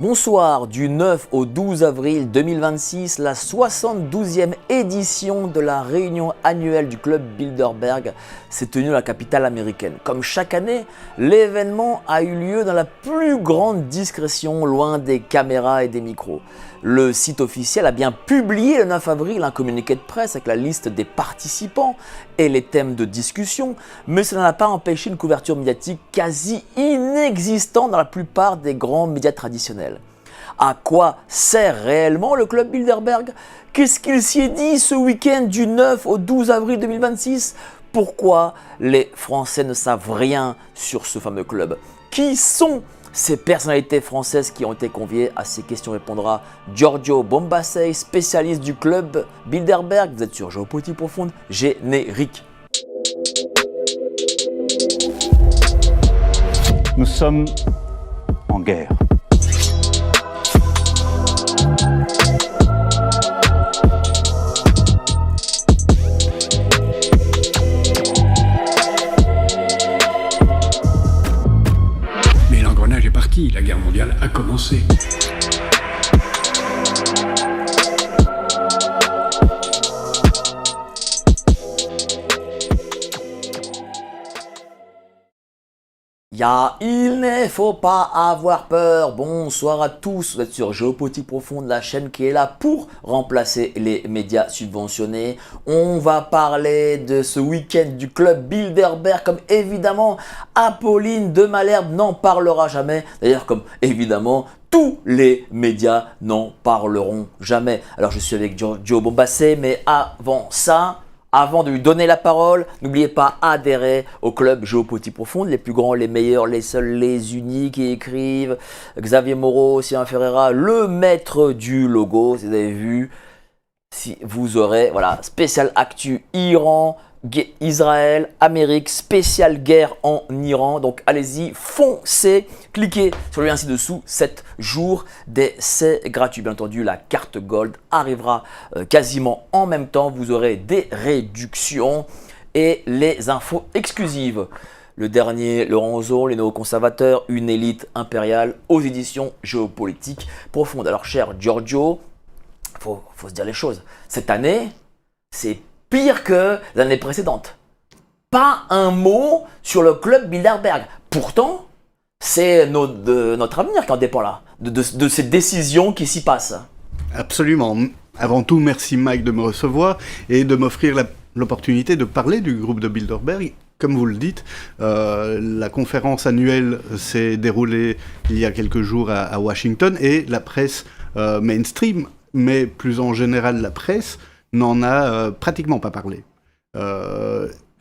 Bonsoir, du 9 au 12 avril 2026, la 72e édition de la réunion annuelle du club Bilderberg s'est tenue dans la capitale américaine. Comme chaque année, l'événement a eu lieu dans la plus grande discrétion, loin des caméras et des micros. Le site officiel a bien publié le 9 avril un communiqué de presse avec la liste des participants et les thèmes de discussion, mais cela n'a pas empêché une couverture médiatique quasi inexistante dans la plupart des grands médias traditionnels. À quoi sert réellement le club Bilderberg? Qu'est-ce qu'il s'y est dit ce week-end du 9 au 12 avril 2026? Pourquoi les Français ne savent rien sur ce fameux club? Qui sont ces personnalités françaises qui ont été conviées? À ces questions répondra Giorgio Bombassei, spécialiste du club Bilderberg. Vous êtes sur Géopolitique Profonde, générique. Nous sommes en guerre. Mais l'engrenage est parti, la guerre mondiale a commencé. Il ne faut pas avoir peur. Bonsoir à tous, vous êtes sur Géopolitique Profonde, la chaîne qui est là pour remplacer les médias subventionnés. On va parler de ce week-end du club Bilderberg, comme évidemment Apolline de Malherbe n'en parlera jamais. D'ailleurs, comme évidemment tous les médias n'en parleront jamais. Alors je suis avec Giorgio Bombassei, mais avant ça, avant de lui donner la parole, n'oubliez pas adhérer au club Géopolitique Profonde, les plus grands, les meilleurs, les seuls, les uniques qui écrivent. Xavier Moreau, Sylvain Ferreira, le maître du logo, si vous avez vu, si vous aurez, voilà, spécial actu Iran, Israël, Amérique, spéciale guerre en Iran. Donc allez-y, foncez, cliquez sur le lien ci-dessous, 7 jours d'essai gratuit. Bien entendu, la carte Gold arrivera quasiment en même temps. Vous aurez des réductions et les infos exclusives. Le dernier, Laurent Ozon, les néoconservateurs, une élite impériale aux éditions Géopolitique Profonde. Alors cher Giorgio, faut se dire les choses. Cette année, c'est pire que l'année précédente. Pas un mot sur le club Bilderberg. Pourtant, c'est notre avenir qui en dépend là, de ces décisions qui s'y passent. Absolument. Avant tout, merci Mike de me recevoir et de m'offrir l'opportunité de parler du groupe de Bilderberg. Comme vous le dites, la conférence annuelle s'est déroulée il y a quelques jours à Washington et la presse mainstream, mais plus en général la presse, n'en a pratiquement pas parlé.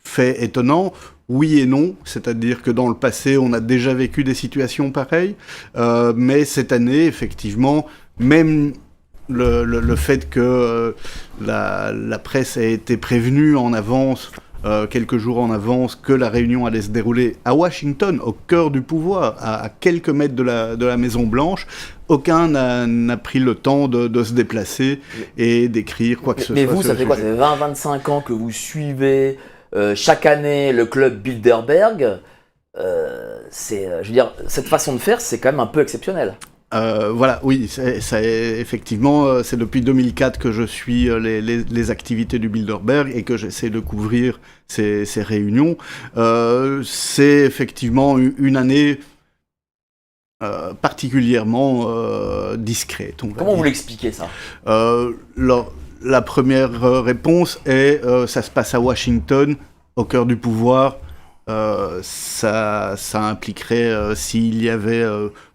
Fait étonnant, oui et non, c'est-à-dire que dans le passé, on a déjà vécu des situations pareilles, mais cette année, effectivement, même le fait que la presse ait été prévenue en avance, quelques jours en avance, que la réunion allait se dérouler à Washington, au cœur du pouvoir, à quelques mètres de la Maison-Blanche, aucun n'a pris le temps de se déplacer et d'écrire quoi que ce soit. Mais vous, ça fait quoi? Ça fait 20-25 ans que vous suivez chaque année le club Bilderberg. Je veux dire, cette façon de faire, c'est quand même un peu exceptionnel. Voilà, oui, effectivement, c'est depuis 2004 que je suis les activités du Bilderberg et que j'essaie de couvrir ces réunions. C'est effectivement une année particulièrement discrète. Comment vous l'expliquez ça? La première réponse est ça se passe à Washington, au cœur du pouvoir. Ça impliquerait, s'il y avait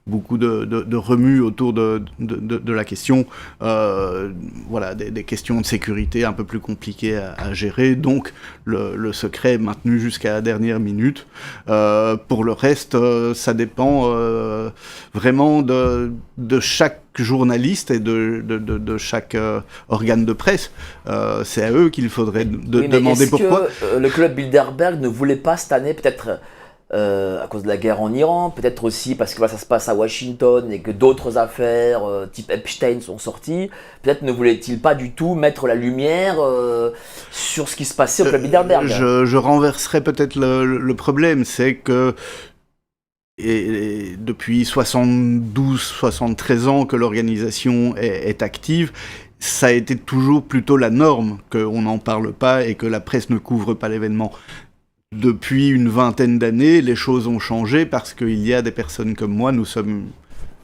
beaucoup de remue autour de la question, voilà, des questions de sécurité un peu plus compliquées à gérer, donc le secret est maintenu jusqu'à la dernière minute. Pour le reste, ça dépend vraiment de chaque journaliste et de chaque organe de presse. C'est à eux qu'il faudrait demander pourquoi. Est-ce que le club Bilderberg ne voulait pas cette année, peut-être à cause de la guerre en Iran, peut-être aussi parce que ça se passe à Washington et que d'autres affaires type Epstein sont sorties, peut-être ne voulait-il pas du tout mettre la lumière sur ce qui se passait au club Bilderberg? Je renverserai peut-être le problème, c'est que et depuis 72-73 ans que l'organisation est active, ça a été toujours plutôt la norme qu'on n'en parle pas et que la presse ne couvre pas l'événement. Depuis une vingtaine d'années, les choses ont changé parce qu'il y a des personnes comme moi, nous sommes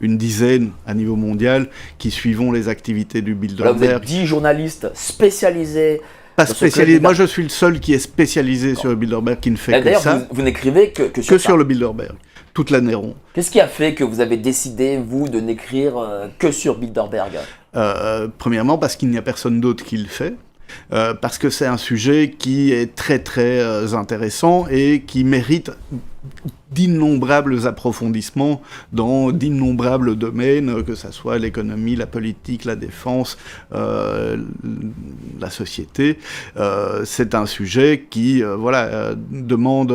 une dizaine à niveau mondial, qui suivons les activités du Bilderberg. Là, vous êtes 10 journalistes spécialisés. Pas spécialisé. Moi, je suis le seul qui est spécialisé sur le Bilderberg, qui ne fait que ça. D'ailleurs, vous n'écrivez que sur le Bilderberg, toute l'année ronde. Qu'est-ce qui a fait que vous avez décidé, vous, de n'écrire que sur Bilderberg ? Premièrement, parce qu'il n'y a personne d'autre qui le fait. Parce que c'est un sujet qui est très très intéressant et qui mérite d'innombrables approfondissements dans d'innombrables domaines, que ce soit l'économie, la politique, la défense, la société. C'est un sujet qui demande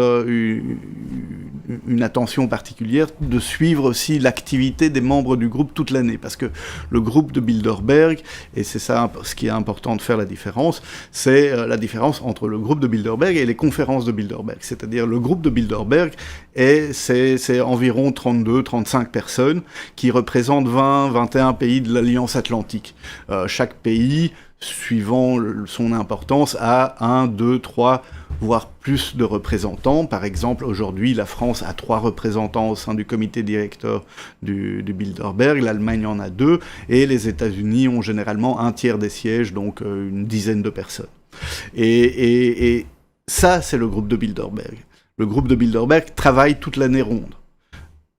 une attention particulière, de suivre aussi l'activité des membres du groupe toute l'année, parce que le groupe de Bilderberg, et c'est ça ce qui est important de faire la différence, c'est la différence entre le groupe de Bilderberg et les conférences de Bilderberg. C'est-à-dire le groupe de Bilderberg, c'est environ 32-35 personnes qui représentent 20-21 pays de l'Alliance Atlantique. Chaque pays, suivant son importance, a 1, 2, 3, voire plus de représentants. Par exemple, aujourd'hui, la France a 3 représentants au sein du comité directeur du Bilderberg, l'Allemagne en a 2, et les États-Unis ont généralement un tiers des sièges, donc une dizaine de personnes. Et ça, c'est le groupe de Bilderberg. Le groupe de Bilderberg travaille toute l'année ronde.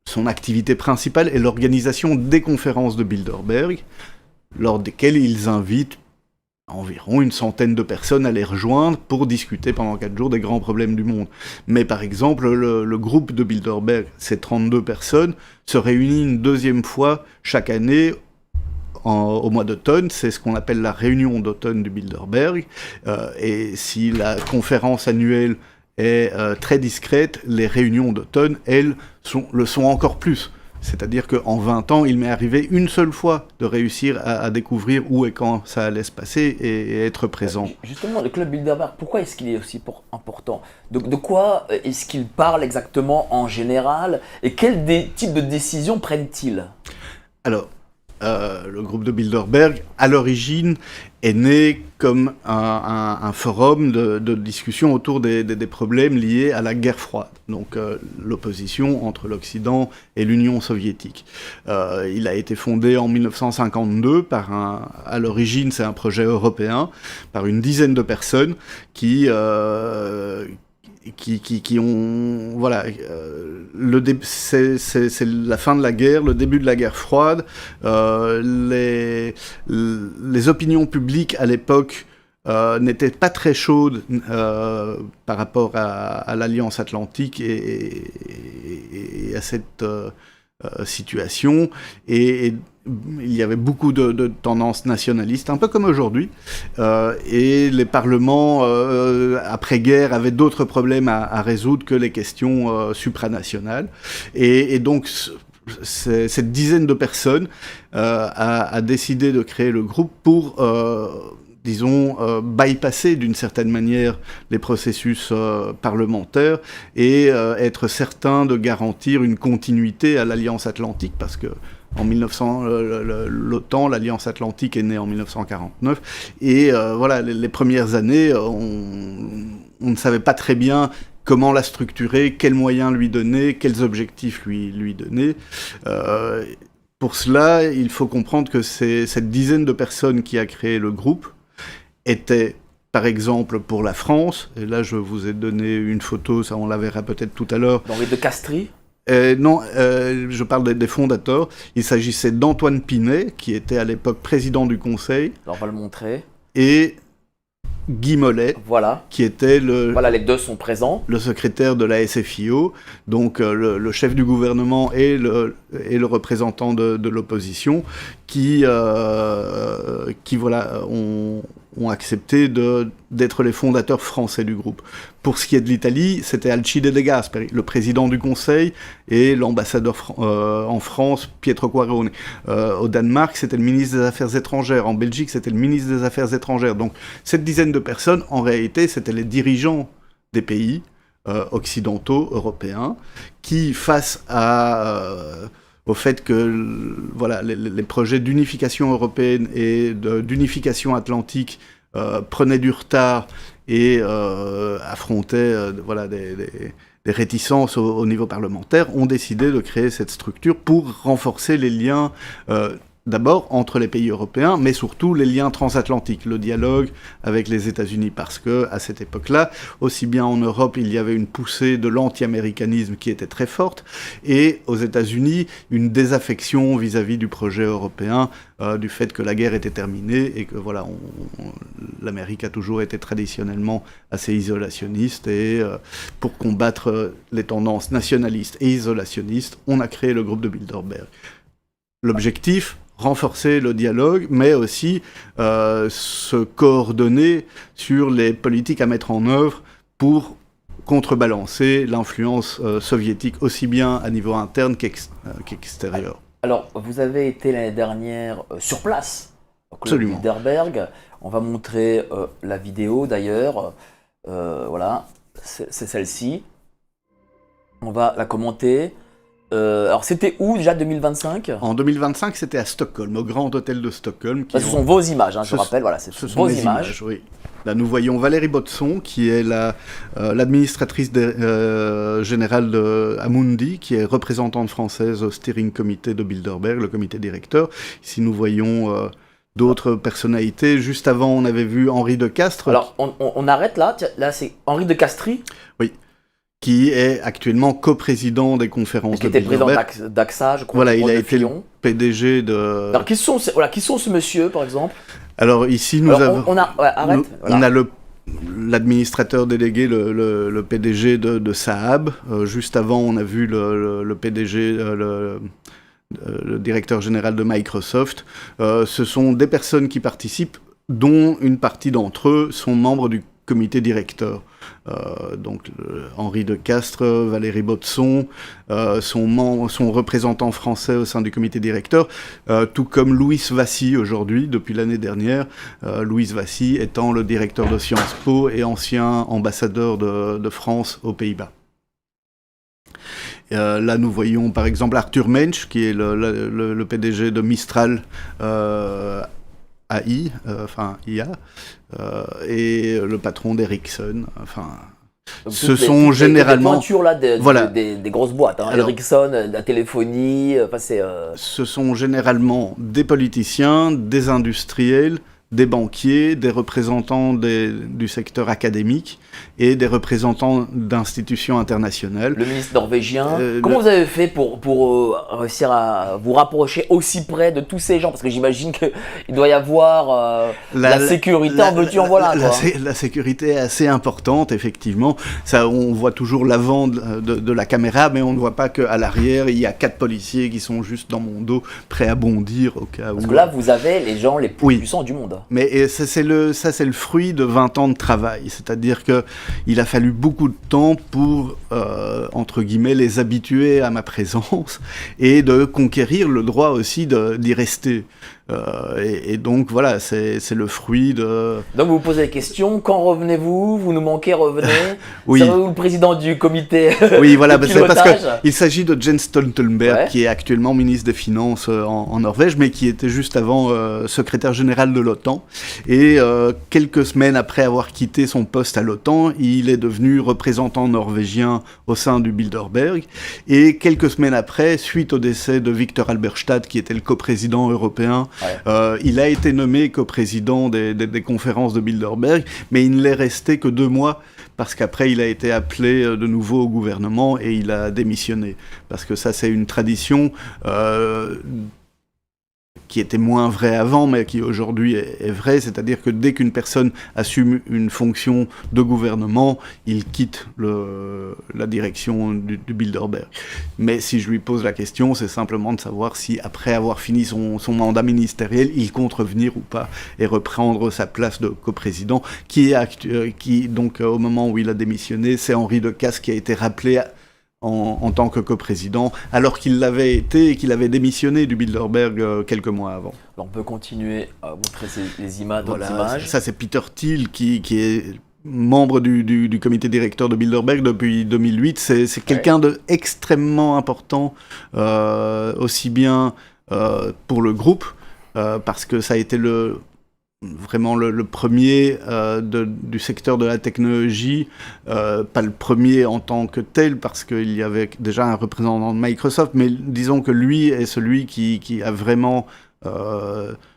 Son activité principale est l'organisation des conférences de Bilderberg, lors desquelles ils invitent environ une centaine de personnes à les rejoindre pour discuter pendant 4 jours des grands problèmes du monde. Mais par exemple, le groupe de Bilderberg, ces 32 personnes, se réunit une deuxième fois chaque année au mois d'automne. C'est ce qu'on appelle la réunion d'automne du Bilderberg. Et si la conférence annuelle est très discrète, les réunions d'automne, elles, le sont encore plus. C'est-à-dire qu'en 20 ans, il m'est arrivé une seule fois de réussir à découvrir où et quand ça allait se passer et être présent. Justement, le club Bilderberg, pourquoi est-ce qu'il est aussi important ? De quoi est-ce qu'il parle exactement en général ? Et quel type de décisions prennent-ils ? Alors, le groupe de Bilderberg, à l'origine, est né comme un forum de discussion autour des problèmes liés à la guerre froide, donc l'opposition entre l'Occident et l'Union soviétique. Il a été fondé en 1952 à l'origine c'est un projet européen, par une dizaine de personnes qui ont c'est la fin de la guerre, le début de la guerre froide. Les opinions publiques à l'époque n'étaient pas très chaudes par rapport à l'Alliance Atlantique et à cette situation, et il y avait beaucoup de tendances nationalistes, un peu comme aujourd'hui, et les parlements après-guerre avaient d'autres problèmes à résoudre que les questions supranationales, et donc cette dizaine de personnes a décidé de créer le groupe pour bypasser d'une certaine manière les processus parlementaires et être certain de garantir une continuité à l'Alliance Atlantique, parce que en 1900, l'OTAN, l'Alliance Atlantique, est née en 1949, et les premières années, on ne savait pas très bien comment la structurer, quels moyens lui donner, quels objectifs lui donner. Pour cela, il faut comprendre que cette dizaine de personnes qui a créé le groupe était, par exemple, pour la France, et là je vous ai donné une photo, ça on la verra peut-être tout à l'heure. D'Henri de Castries ? Non, je parle des fondateurs. Il s'agissait d'Antoine Pinet, qui était à l'époque président du Conseil. Alors, on va le montrer. Et Guy Mollet, qui était les deux sont présents. Le secrétaire de la SFIO, donc le chef du gouvernement et le représentant de l'opposition, qui ont accepté d'être les fondateurs français du groupe. Pour ce qui est de l'Italie, c'était Alcide De Gasperi, le président du Conseil, et l'ambassadeur en France, Pietro Quarone. Au Danemark, c'était le ministre des Affaires étrangères. En Belgique, c'était le ministre des Affaires étrangères. Donc, cette dizaine de personnes, en réalité, c'était les dirigeants des pays occidentaux, européens, qui, face au fait que voilà, les projets d'unification européenne et d'unification atlantique prenaient du retard et affrontaient voilà, des réticences au niveau parlementaire, ont décidé de créer cette structure pour renforcer les liens d'abord entre les pays européens, mais surtout les liens transatlantiques, le dialogue avec les États-Unis, parce que à cette époque-là, aussi bien en Europe, il y avait une poussée de l'anti-américanisme qui était très forte, et aux États-Unis, une désaffection vis-à-vis du projet européen, du fait que la guerre était terminée et que voilà, l'Amérique a toujours été traditionnellement assez isolationniste, et pour combattre les tendances nationalistes et isolationnistes, on a créé le groupe de Bilderberg. L'objectif, renforcer le dialogue, mais aussi se coordonner sur les politiques à mettre en œuvre pour contrebalancer l'influence soviétique aussi bien à niveau interne qu'extérieur. Alors, vous avez été l'année dernière sur place au Club Absolument. Bilderberg. On va montrer la vidéo d'ailleurs. Voilà, c'est celle-ci. On va la commenter. Alors c'était où déjà 2025 ? En 2025, c'était à Stockholm, au Grand Hôtel de Stockholm. Ce sont vos images, hein, je rappelle, voilà, c'est ce sont vos les images. Oui. Là, nous voyons Valérie Botson, qui est l'administratrice générale de Amundi, qui est représentante française au steering committee de Bilderberg, le comité directeur. Ici, nous voyons d'autres personnalités. Juste avant, on avait vu Henri de Castres. Alors, on arrête là. Là, c'est Henri de Castries. Oui. Qui est actuellement coprésident des conférences de Bilderberg. Qui était président d'AXA, je crois. Voilà, il a été le PDG de... Alors, qui sont ce monsieur, par exemple ? Alors, ici, nous avons... arrête. On a l'administrateur délégué, le PDG de Saab. Juste avant, on a vu le PDG, le directeur général de Microsoft. Ce sont des personnes qui participent, dont une partie d'entre eux sont membres du comité directeur. Donc Henri de Castres, Valérie Botson, son représentant français au sein du comité directeur, tout comme Louis Vassy aujourd'hui, depuis l'année dernière, Louis Vassy étant le directeur de Sciences Po et ancien ambassadeur de France aux Pays-Bas. Là, nous voyons par exemple Arthur Mensch, qui est le PDG de Mistral AI, IA, et le patron d'Ericsson. Donc, ce sont généralement... des pointures là, des grosses boîtes, hein. Alors, Ericsson, la téléphonie, Ce sont généralement des politiciens, des industriels, des banquiers, des représentants du secteur académique et des représentants d'institutions internationales. Le ministre norvégien. Comment vous avez fait pour réussir à vous rapprocher aussi près de tous ces gens ? Parce que j'imagine qu'il doit y avoir la sécurité, en veux-tu, en voilà. La sécurité est assez importante, effectivement. Ça, on voit toujours l'avant de la caméra, mais on ne voit pas qu'à l'arrière, il y a 4 policiers qui sont juste dans mon dos, prêts à bondir au cas où... Parce que là, vous avez les gens les plus puissants du monde. Mais ça, c'est le fruit de 20 ans de travail. C'est-à-dire qu'il a fallu beaucoup de temps pour, entre guillemets, les habituer à ma présence et de conquérir le droit aussi d'y rester. Et donc, voilà, c'est le fruit de... Donc, vous vous posez la question, quand revenez-vous ? Vous nous manquez, revenez ? Oui. Serez-vous le président du comité Oui, voilà, de c'est parce pilotage ? qu'il s'agit de Jens Stoltenberg, qui est actuellement ministre des Finances en Norvège, mais qui était juste avant secrétaire général de l'OTAN. Et quelques semaines après avoir quitté son poste à l'OTAN, il est devenu représentant norvégien au sein du Bilderberg. Et quelques semaines après, suite au décès de Viktor Alberstadt, qui était le coprésident européen, il a été nommé coprésident des conférences de Bilderberg, mais il ne l'est resté que 2 mois, parce qu'après il a été appelé de nouveau au gouvernement et il a démissionné. Parce que ça, c'est une tradition qui était moins vrai avant, mais qui aujourd'hui est vrai, c'est-à-dire que dès qu'une personne assume une fonction de gouvernement, il quitte la direction du Bilderberg. Mais si je lui pose la question, c'est simplement de savoir si, après avoir fini son mandat ministériel, il compte revenir ou pas et reprendre sa place de coprésident, qui donc, au moment où il a démissionné, c'est Henri de Castres qui a été rappelé en tant que coprésident, alors qu'il l'avait été et qu'il avait démissionné du Bilderberg quelques mois avant. Alors on peut continuer à montrer les images, voilà, images. Ça, c'est Peter Thiel qui est membre du comité directeur de Bilderberg depuis 2008. C'est quelqu'un de extrêmement important, aussi bien pour le groupe, parce que ça a été vraiment le premier du secteur de la technologie, pas le premier en tant que tel, parce qu'il y avait déjà un représentant de Microsoft, mais disons que lui est celui qui a vraiment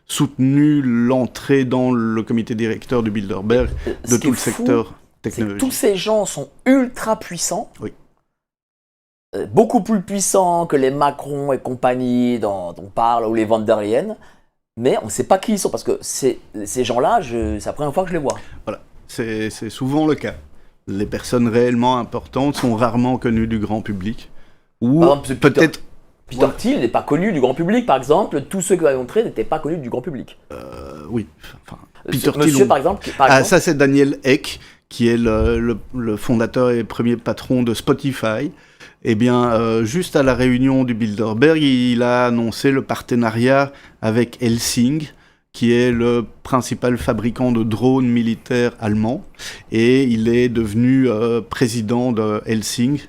soutenu l'entrée dans le comité directeur du Bilderberg de tout le secteur technologique. Tous ces gens sont ultra puissants. Oui. Beaucoup plus puissants que les Macron et compagnie dont on parle, ou les von der Leyen. Mais on ne sait pas qui ils sont, parce que ces gens-là, c'est la première fois que je les vois. Voilà, c'est souvent le cas. Les personnes réellement importantes sont rarement connues du grand public. Ou Par exemple, peut-être... Peter Thiel n'est pas connu du grand public, par exemple. Tous ceux qui avaient montré n'étaient pas connus du grand public. Oui, enfin... Peter Monsieur, Thiel, par exemple... ça c'est Daniel Ek, qui est le fondateur et premier patron de Spotify. Eh bien, juste à la réunion du Bilderberg, il a annoncé le partenariat avec Helsing, qui est le principal fabricant de drones militaires allemand. Et il est devenu président de Helsing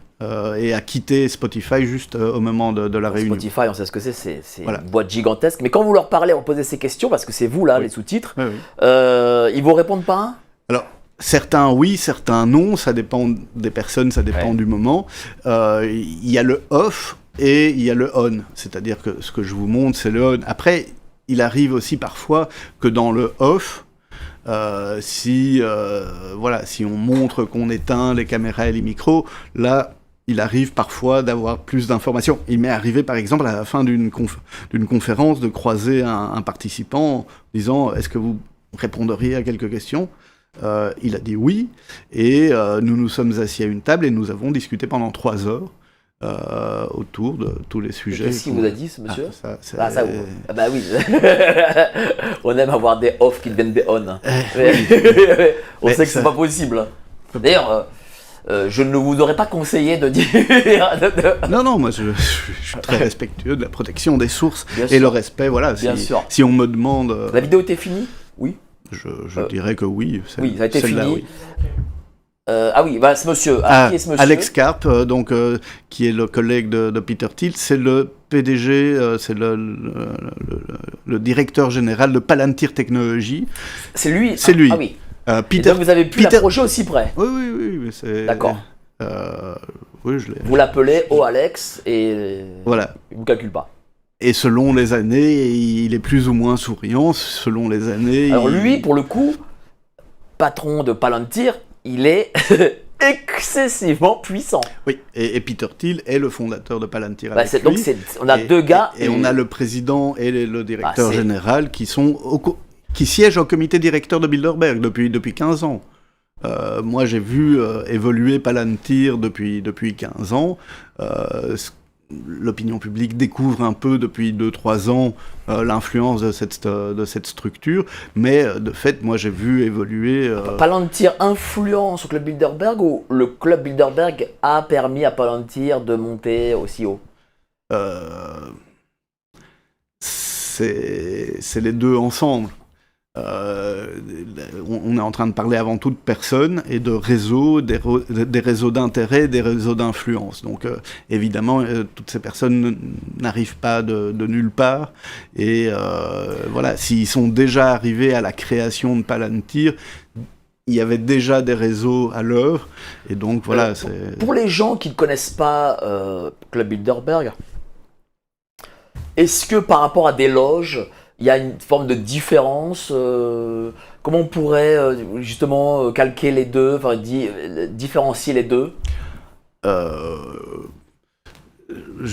et a quitté Spotify juste au moment de la réunion. Spotify, on sait ce que c'est voilà. Une boîte gigantesque. Mais quand vous leur parlez, on posait ces questions, parce que c'est vous là, les sous-titres, ils vous répondent pas? Alors, certains oui, certains non, ça dépend des personnes, ça dépend du moment. Il y a le off et il y a le on, c'est-à-dire que ce que je vous montre, c'est le on. Après, il arrive aussi parfois que dans le off, si on montre qu'on éteint les caméras et les micros, là, il arrive parfois d'avoir plus d'informations. Il m'est arrivé, par exemple, à la fin d'une conférence, de croiser un participant en disant « Est-ce que vous répondriez à quelques questions ?» Il a dit oui, et nous nous sommes assis à une table et nous avons discuté pendant 3 heures autour de tous les sujets. Qu'est-ce qu'il vous a dit, ce monsieur? Ça bah oui. On aime avoir des off qui deviennent des on. On sait que c'est pas possible. D'ailleurs, je ne vous aurais pas conseillé de dire... Non, moi je suis très respectueux de la protection des sources Bien et sûr. le respect, voilà. Si on me demande... La vidéo était finie? Oui. Je dirais que oui. Oui, ça a été fini. Oui. Oui, bah, ce monsieur. Qui est ce monsieur? Alex Karp, qui est le collègue de Peter Thiel, c'est le PDG, c'est le directeur général de Palantir Technologies. C'est lui? C'est lui. Ah oui. Peter, donc vous avez pu l'approcher aussi près? Oui, c'est... D'accord. Oui, je l'ai. Vous l'appelez Alex et voilà. Il ne vous calcule pas. Et selon les années, il est plus ou moins souriant, selon les années... Alors lui, pour le coup, patron de Palantir, il est excessivement puissant. Oui, et Peter Thiel est le fondateur de Palantir bah, avec donc lui. On a deux gars... Et on a le président et le directeur général qui siègent au comité directeur de Bilderberg depuis 15 ans. Moi, j'ai vu évoluer Palantir depuis 15 ans. L'opinion publique découvre un peu depuis 2-3 ans l'influence de cette structure, mais de fait, moi j'ai vu évoluer... Palantir influence sur le Club Bilderberg, ou le Club Bilderberg a permis à Palantir de monter aussi haut? C'est les deux ensemble. On est en train de parler avant tout de personnes et de réseaux, des réseaux d'intérêt, des réseaux d'influence. Donc évidemment, toutes ces personnes n'arrivent pas de nulle part. Et voilà, s'ils sont déjà arrivés à la création de Palantir, il y avait déjà des réseaux à l'œuvre. Et donc voilà. Pour les gens qui ne connaissent pas Club Bilderberg, est-ce que par rapport à des loges, il y a une forme de différence? Comment on pourrait justement calquer les deux, enfin différencier les deux? Je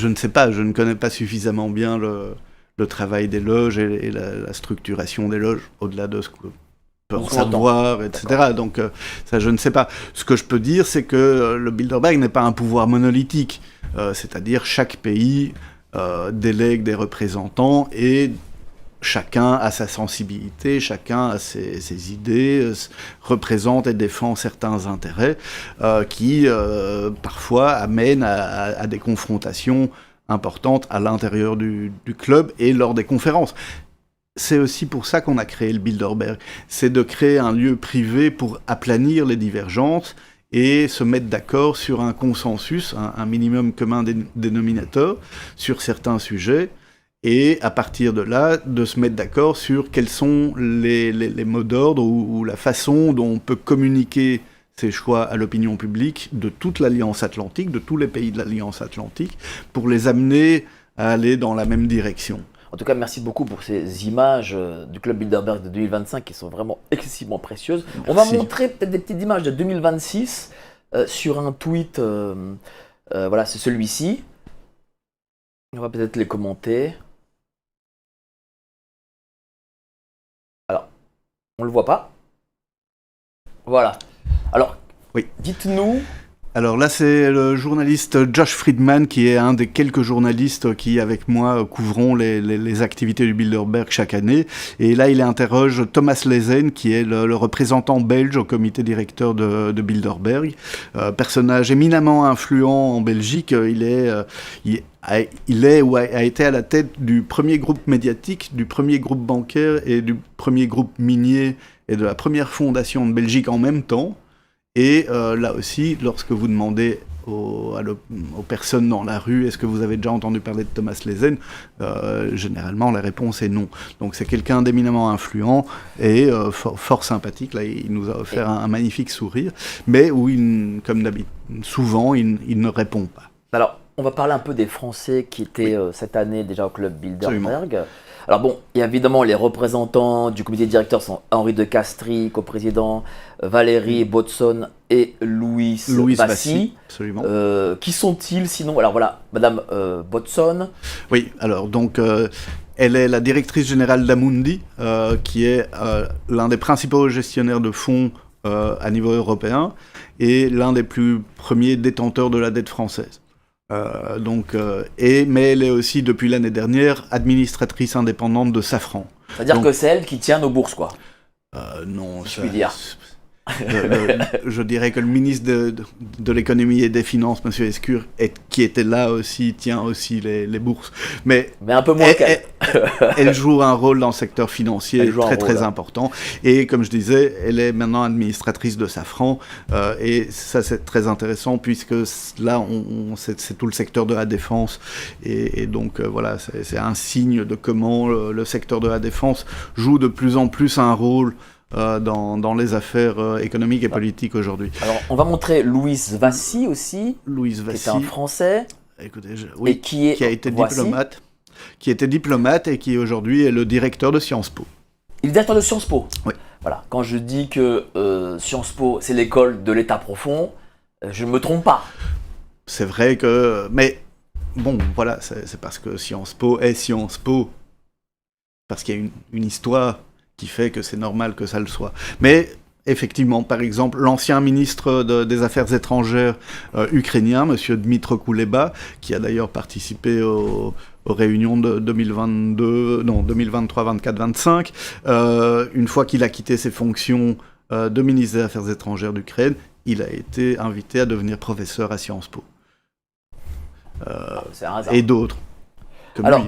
ne sais pas, je ne connais pas suffisamment bien le travail des loges et la structuration des loges, au-delà de ce que peut en savoir, etc. D'accord. Donc ça, je ne sais pas. Ce que je peux dire, c'est que le Bilderberg n'est pas un pouvoir monolithique, c'est-à-dire chaque pays délègue des représentants et chacun a sa sensibilité, chacun a ses idées, représente et défend certains intérêts qui parfois amènent à des confrontations importantes à l'intérieur du club et lors des conférences. c'est aussi pour ça qu'on a créé le Bilderberg. C'est de créer un lieu privé pour aplanir les divergences et se mettre d'accord sur un consensus, un minimum commun dénominateur sur certains sujets. Et à partir de là, de se mettre d'accord sur quels sont les mots d'ordre ou la façon dont on peut communiquer ces choix à l'opinion publique de toute l'Alliance Atlantique, de tous les pays de l'Alliance Atlantique, pour les amener à aller dans la même direction. En tout cas, merci beaucoup pour ces images du Club Bilderberg de 2025 qui sont vraiment excessivement précieuses. Merci. On va montrer peut-être des petites images de 2026 sur un tweet. Voilà, c'est celui-ci. On va peut-être les commenter. Alors, on le voit pas. Voilà. Alors, oui. Dites-nous. Alors là, c'est le journaliste Josh Friedman qui est un des quelques journalistes qui, avec moi, couvrons les activités du Bilderberg chaque année. Et là, il interroge Thomas Lezen, qui est le représentant belge au comité directeur de Bilderberg. Personnage éminemment influent en Belgique. Il est ou a été à la tête du premier groupe médiatique, du premier groupe bancaire et du premier groupe minier et de la première fondation de Belgique en même temps. Et là aussi, lorsque vous demandez aux personnes dans la rue, est-ce que vous avez déjà entendu parler de Thomas Lezen, généralement la réponse est non. Donc c'est quelqu'un d'éminemment influent et fort sympathique. Là, il nous a offert un magnifique sourire, mais où, comme d'habitude, souvent, il ne répond pas. Alors, on va parler un peu des Français qui étaient cette année déjà au Club Bilderberg. Absolument. Alors bon, il y a évidemment les représentants du comité directeur sont Henri de Castries, coprésident, Valérie Botson et Louis Vassy. Absolument. Qui sont-ils sinon? Alors voilà, Madame Botson. Oui, alors donc elle est la directrice générale d'Amundi, qui est l'un des principaux gestionnaires de fonds à niveau européen et l'un des plus premiers détenteurs de la dette française. Mais elle est aussi, depuis l'année dernière, administratrice indépendante de Safran. C'est-à-dire que c'est elle qui tient nos bourses, quoi. Non, je puis dire. Je dirais que le ministre de l'économie et des finances, M. Escure, qui était là aussi, tient aussi les bourses. Mais un peu moins qu'elle. Elle joue un rôle dans le secteur financier très important. Et comme je disais, elle est maintenant administratrice de Safran. Et ça, c'est très intéressant puisque là, c'est tout le secteur de la défense. Et donc, voilà, c'est un signe de comment le secteur de la défense joue de plus en plus un rôle dans les affaires économiques et politiques aujourd'hui. Alors, on va montrer Louis Vassy aussi, Louis Vassy, qui est un Français, écoutez, et qui a été diplomate, qui était diplomate et qui aujourd'hui est le directeur de Sciences Po. Il est directeur de Sciences Po. Oui. Voilà. Quand je dis que Sciences Po, c'est l'école de l'État profond, je ne me trompe pas. C'est vrai que... Mais bon, voilà, c'est parce que Sciences Po est Sciences Po. Parce qu'il y a une histoire qui fait que c'est normal que ça le soit. Mais effectivement, par exemple, l'ancien ministre des Affaires étrangères ukrainien, M. Dmytro Kuleba, qui a d'ailleurs participé aux réunions de 2023, 24, 25, une fois qu'il a quitté ses fonctions de ministre des Affaires étrangères d'Ukraine, il a été invité à devenir professeur à Sciences Po. C'est un hasard. Et d'autres. Alors,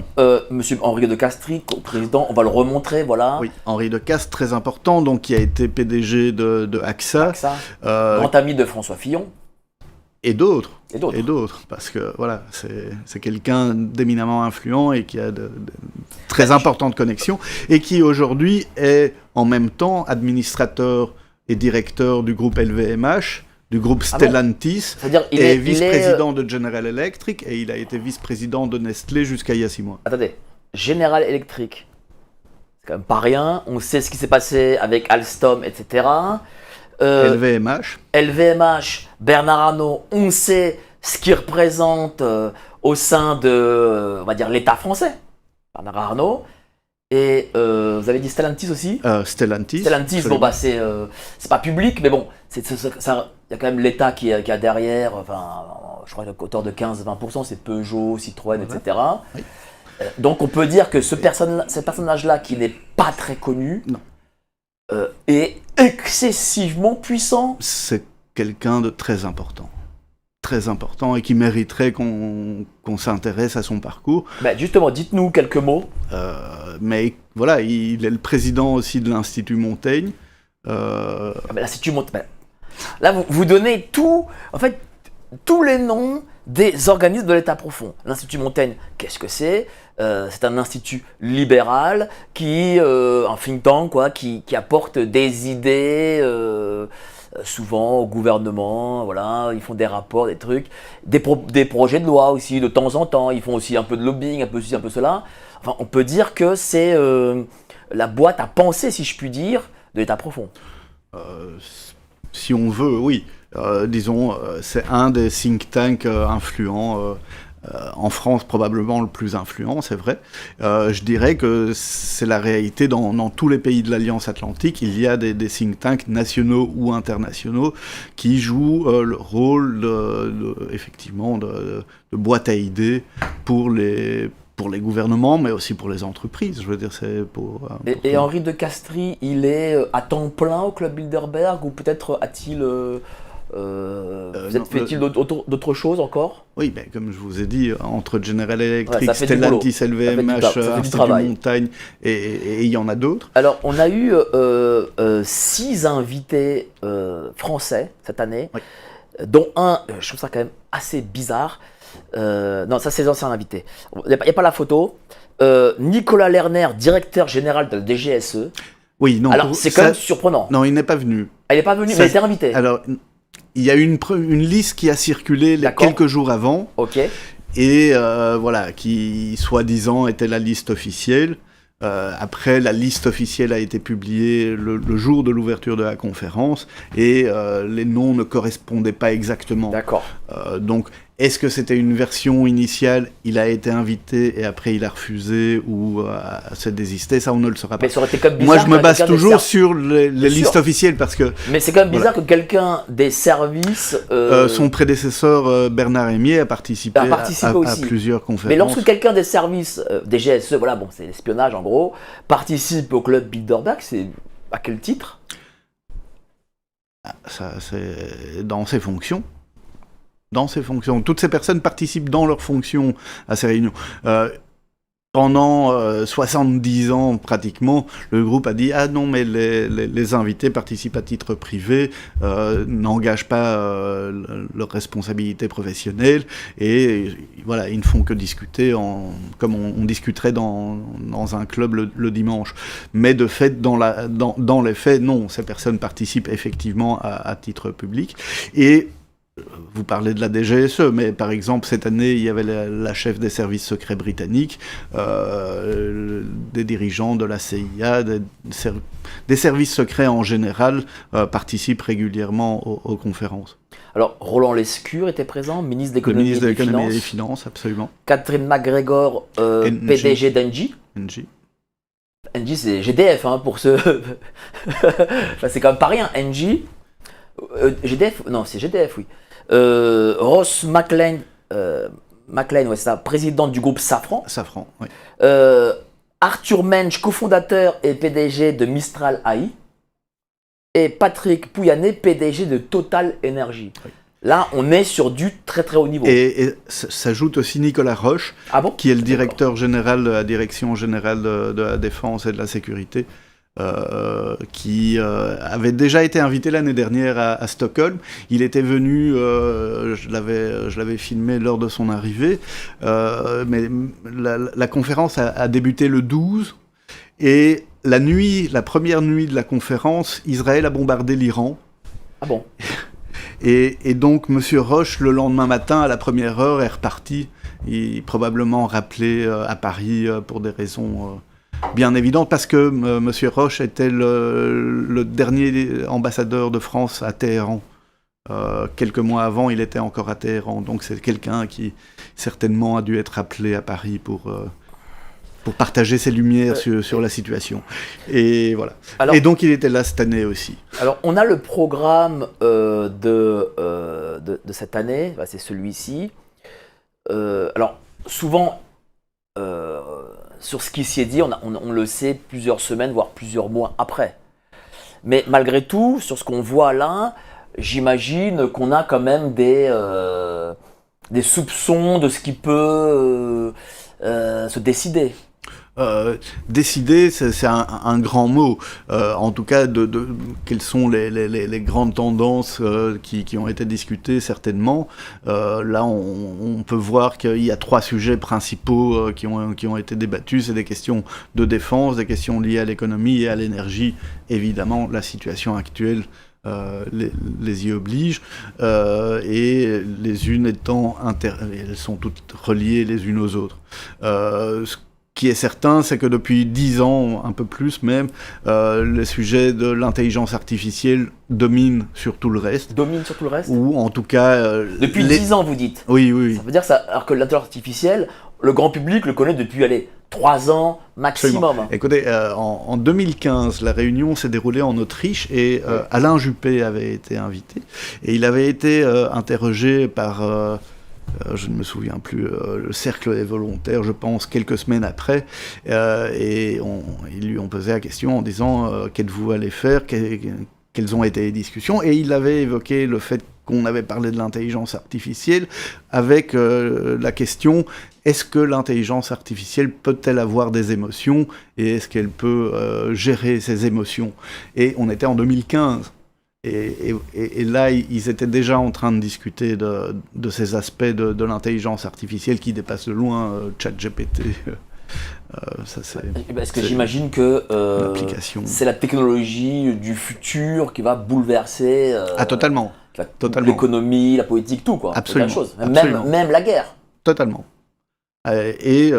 Monsieur Henri de Castries, président, on va le remontrer, voilà. Oui, Henri de Castries, très important, donc qui a été PDG de AXA. Grand ami de François Fillon. Et d'autres, parce que voilà, c'est quelqu'un d'éminemment influent et qui a de très importantes connexions, et qui aujourd'hui est en même temps administrateur et directeur du groupe LVMH, du groupe Stellantis, et vice-président de General Electric, et il a été vice-président de Nestlé jusqu'à il y a 6 mois. Attendez, General Electric, c'est quand même pas rien, on sait ce qui s'est passé avec Alstom, etc. LVMH, Bernard Arnault, on sait ce qu'il représente au sein de, on va dire, l'État français, Bernard Arnault. Et vous avez dit Stellantis aussi? Stellantis, bon bah c'est pas public, mais bon, il y a quand même l'État qui a derrière, enfin, je crois qu'à hauteur de 15-20%, c'est Peugeot, Citroën, etc. Oui. Donc on peut dire que ce personnage-là, qui n'est pas très connu, est excessivement puissant. C'est quelqu'un de très important et qui mériterait qu'on s'intéresse à son parcours. Justement, dites-nous quelques mots. Mais voilà, il est le président aussi de l'Institut Montaigne. L'Institut Montaigne. Là, vous donnez tout, en fait, tous les noms des organismes de l'État profond. L'Institut Montaigne, qu'est-ce que c'est? C'est un institut libéral un think tank, quoi, qui apporte des idées, souvent au gouvernement. Voilà, ils font des rapports, des trucs, des projets de loi aussi de temps en temps. Ils font aussi un peu de lobbying, un peu ceci, un peu cela. Enfin, on peut dire que c'est la boîte à penser, si je puis dire, de l'État profond. Si on veut, oui. Disons, c'est un des think tanks influents. En France, probablement le plus influent, c'est vrai. Je dirais que c'est la réalité dans tous les pays de l'Alliance Atlantique. Il y a des think tanks nationaux ou internationaux qui jouent le rôle effectivement de boîte à idées pour les gouvernements, mais aussi pour les entreprises. Je veux dire, c'est pour et Henri de Castries, il est à temps plein au Club Bilderberg, ou peut-être a-t-il... fait-il d'autres choses encore? Oui, ben, comme je vous ai dit, entre General Electric, Stellantis, LVMH, Institut Montaigne, et il y en a d'autres. Alors, on a eu 6 invités français cette année, oui, dont un, je trouve ça quand même assez bizarre. Non, ça c'est les anciens invités. Il n'y a pas la photo. Nicolas Lerner, directeur général de la DGSE. Oui, non. Alors, c'est quand même surprenant. Non, il n'est pas venu. Elle n'est pas venue, mais il était invité. Alors, il y a une liste qui a circulé quelques jours avant. Ok. Et voilà, qui soi-disant était la liste officielle. Après, la liste officielle a été publiée le jour de l'ouverture de la conférence et les noms ne correspondaient pas exactement. D'accord. Donc, est-ce que c'était une version initiale, il a été invité et après il a refusé ou s'est désisté? Ça, on ne le saura pas. Mais ça aurait été comme bizarre. Moi, je me base toujours sur les listes officielles parce que... Mais c'est quand même bizarre que quelqu'un des services... son prédécesseur, Bernard Hémier, a participé à plusieurs conférences. Mais lorsque quelqu'un des services des GSE, voilà, bon, c'est l'espionnage en gros, participe au Club Bilderberg, c'est à quel titre? Ça, c'est dans ses fonctions. Dans ses fonctions. Toutes ces personnes participent dans leurs fonctions à ces réunions. Pendant 70 ans, pratiquement, le groupe a dit « Ah non, mais les invités participent à titre privé, n'engagent pas leurs responsabilités professionnelles, et voilà, ils ne font que discuter comme on discuterait dans un club le dimanche. » Mais de fait, dans les faits, non, ces personnes participent effectivement à titre public. Et vous parlez de la DGSE, mais par exemple, cette année, il y avait la chef des services secrets britanniques, des dirigeants de la CIA, des services secrets en général participent régulièrement aux conférences. Alors, Roland Lescure était présent, ministre de l'économie et des finances, absolument. Catherine McGregor, PDG d'Engie. Engie, c'est GDF, hein, pour ceux... enfin, c'est quand même pas rien, Engie. GDF, non, c'est GDF, oui. Ross McLean, ouais, c'est ça, président du groupe Safran. Safran, oui. Arthur Mensch, cofondateur et PDG de Mistral AI. Et Patrick Pouyanné, PDG de Total Energy. Oui. Là, on est sur du très très haut niveau. Et s'ajoute aussi Nicolas Roche, qui est le directeur général de la Direction générale de la Défense et de la Sécurité. Qui avait déjà été invité l'année dernière à Stockholm. Il était venu, je l'avais filmé lors de son arrivée, mais la conférence a débuté le 12, et la première nuit de la conférence, Israël a bombardé l'Iran. Ah bon? Et donc, M. Roche, le lendemain matin, à la première heure, est reparti. Il est probablement rappelé à Paris pour des raisons... bien évident, parce que M. Roche était le dernier ambassadeur de France à Téhéran. Quelques mois avant, il était encore à Téhéran. Donc c'est quelqu'un qui certainement a dû être appelé à Paris pour partager ses lumières sur la situation. Et voilà. Alors, et donc il était là cette année aussi. Alors on a le programme de cette année, c'est celui-ci. Alors souvent... sur ce qui s'y est dit, on le sait plusieurs semaines, voire plusieurs mois après. Mais malgré tout, sur ce qu'on voit là, j'imagine qu'on a quand même des soupçons de ce qui peut se décider. Décider, c'est un grand mot. En tout cas, quelles sont les grandes tendances qui ont été discutées certainement. Là, on peut voir qu'il y a 3 sujets principaux qui ont été débattus. C'est des questions de défense, des questions liées à l'économie et à l'énergie. Évidemment, la situation actuelle les y oblige, et les unes étant elles sont toutes reliées les unes aux autres. Ce qui est certain, c'est que depuis 10 ans, un peu plus même, le sujet de l'intelligence artificielle domine sur tout le reste. Domine sur tout le reste ? Ou en tout cas... Depuis 10 ans, vous dites ? Oui. Ça veut dire ça, alors que l'intelligence artificielle, le grand public le connaît depuis, 3 ans maximum. Absolument. Écoutez, en 2015, la réunion s'est déroulée en Autriche et Alain Juppé avait été invité. Et il avait été interrogé par, je ne me souviens plus, le Cercle des volontaires, je pense, quelques semaines après. Et ils lui ont posé la question en disant qu'êtes-vous allé faire, quelles ont été les discussions. Et il avait évoqué le fait qu'on avait parlé de l'intelligence artificielle avec la question: est-ce que l'intelligence artificielle peut-elle avoir des émotions et est-ce qu'elle peut gérer ses émotions? Et on était en 2015. Et là, ils étaient déjà en train de discuter de ces aspects de l'intelligence artificielle qui dépassent de loin ChatGPT. Parce que j'imagine que c'est la technologie du futur qui va bouleverser totalement. L'économie, la politique, tout, quoi. Absolument. Chose. Même la guerre. Totalement. Et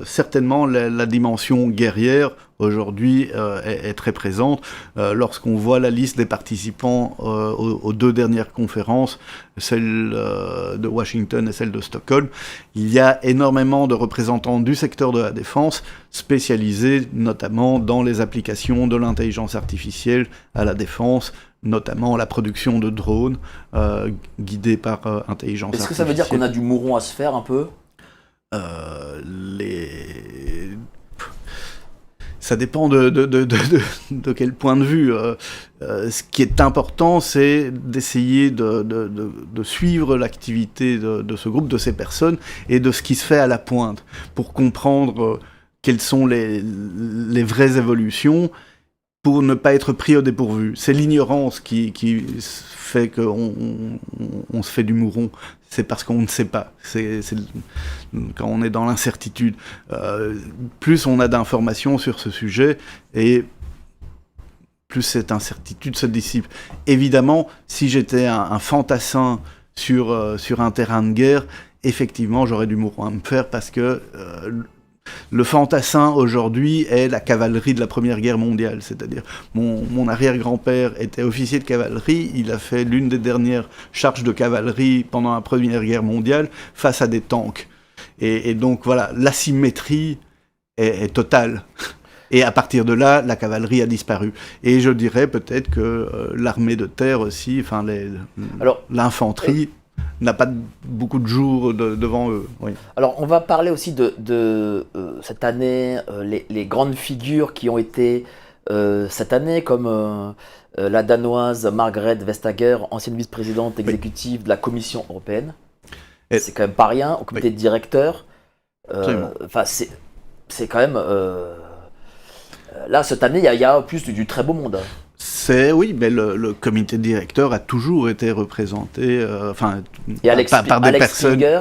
certainement la dimension guerrière aujourd'hui est très présente. Lorsqu'on voit la liste des participants aux 2 dernières conférences, celle de Washington et celle de Stockholm, il y a énormément de représentants du secteur de la défense spécialisés notamment dans les applications de l'intelligence artificielle à la défense, notamment la production de drones guidés par intelligence artificielle. Est-ce que ça veut dire qu'on a du mouron à se faire un peu ? Ça dépend de quel point de vue. Ce qui est important, c'est d'essayer de suivre l'activité de ce groupe, de ces personnes, et de ce qui se fait à la pointe, pour comprendre quelles sont les vraies évolutions, pour ne pas être pris au dépourvu. C'est l'ignorance qui fait qu'on se fait du mouron. C'est parce qu'on ne sait pas. Quand on est dans l'incertitude. Plus on a d'informations sur ce sujet, et plus cette incertitude se dissipe. Évidemment, si j'étais un fantassin sur un terrain de guerre, effectivement, j'aurais du mouron à me faire, parce que le fantassin aujourd'hui est la cavalerie de la Première Guerre mondiale. C'est-à-dire, mon arrière-grand-père était officier de cavalerie, il a fait l'une des dernières charges de cavalerie pendant la Première Guerre mondiale face à des tanks. Et donc voilà, l'asymétrie est totale. Et à partir de là, la cavalerie a disparu. Et je dirais peut-être que l'armée de terre aussi, enfin l'infanterie, n'a pas beaucoup de jours devant eux. Oui. Alors, on va parler aussi de cette année, les grandes figures qui ont été cette année, comme la Danoise Margrethe Vestager, ancienne vice-présidente exécutive de la Commission européenne. C'est quand même pas rien, au comité de directeur. C'est quand même... là, cette année, il y a plus du très beau monde. Oui, mais le comité directeur a toujours été représenté par des Alex personnes Springer,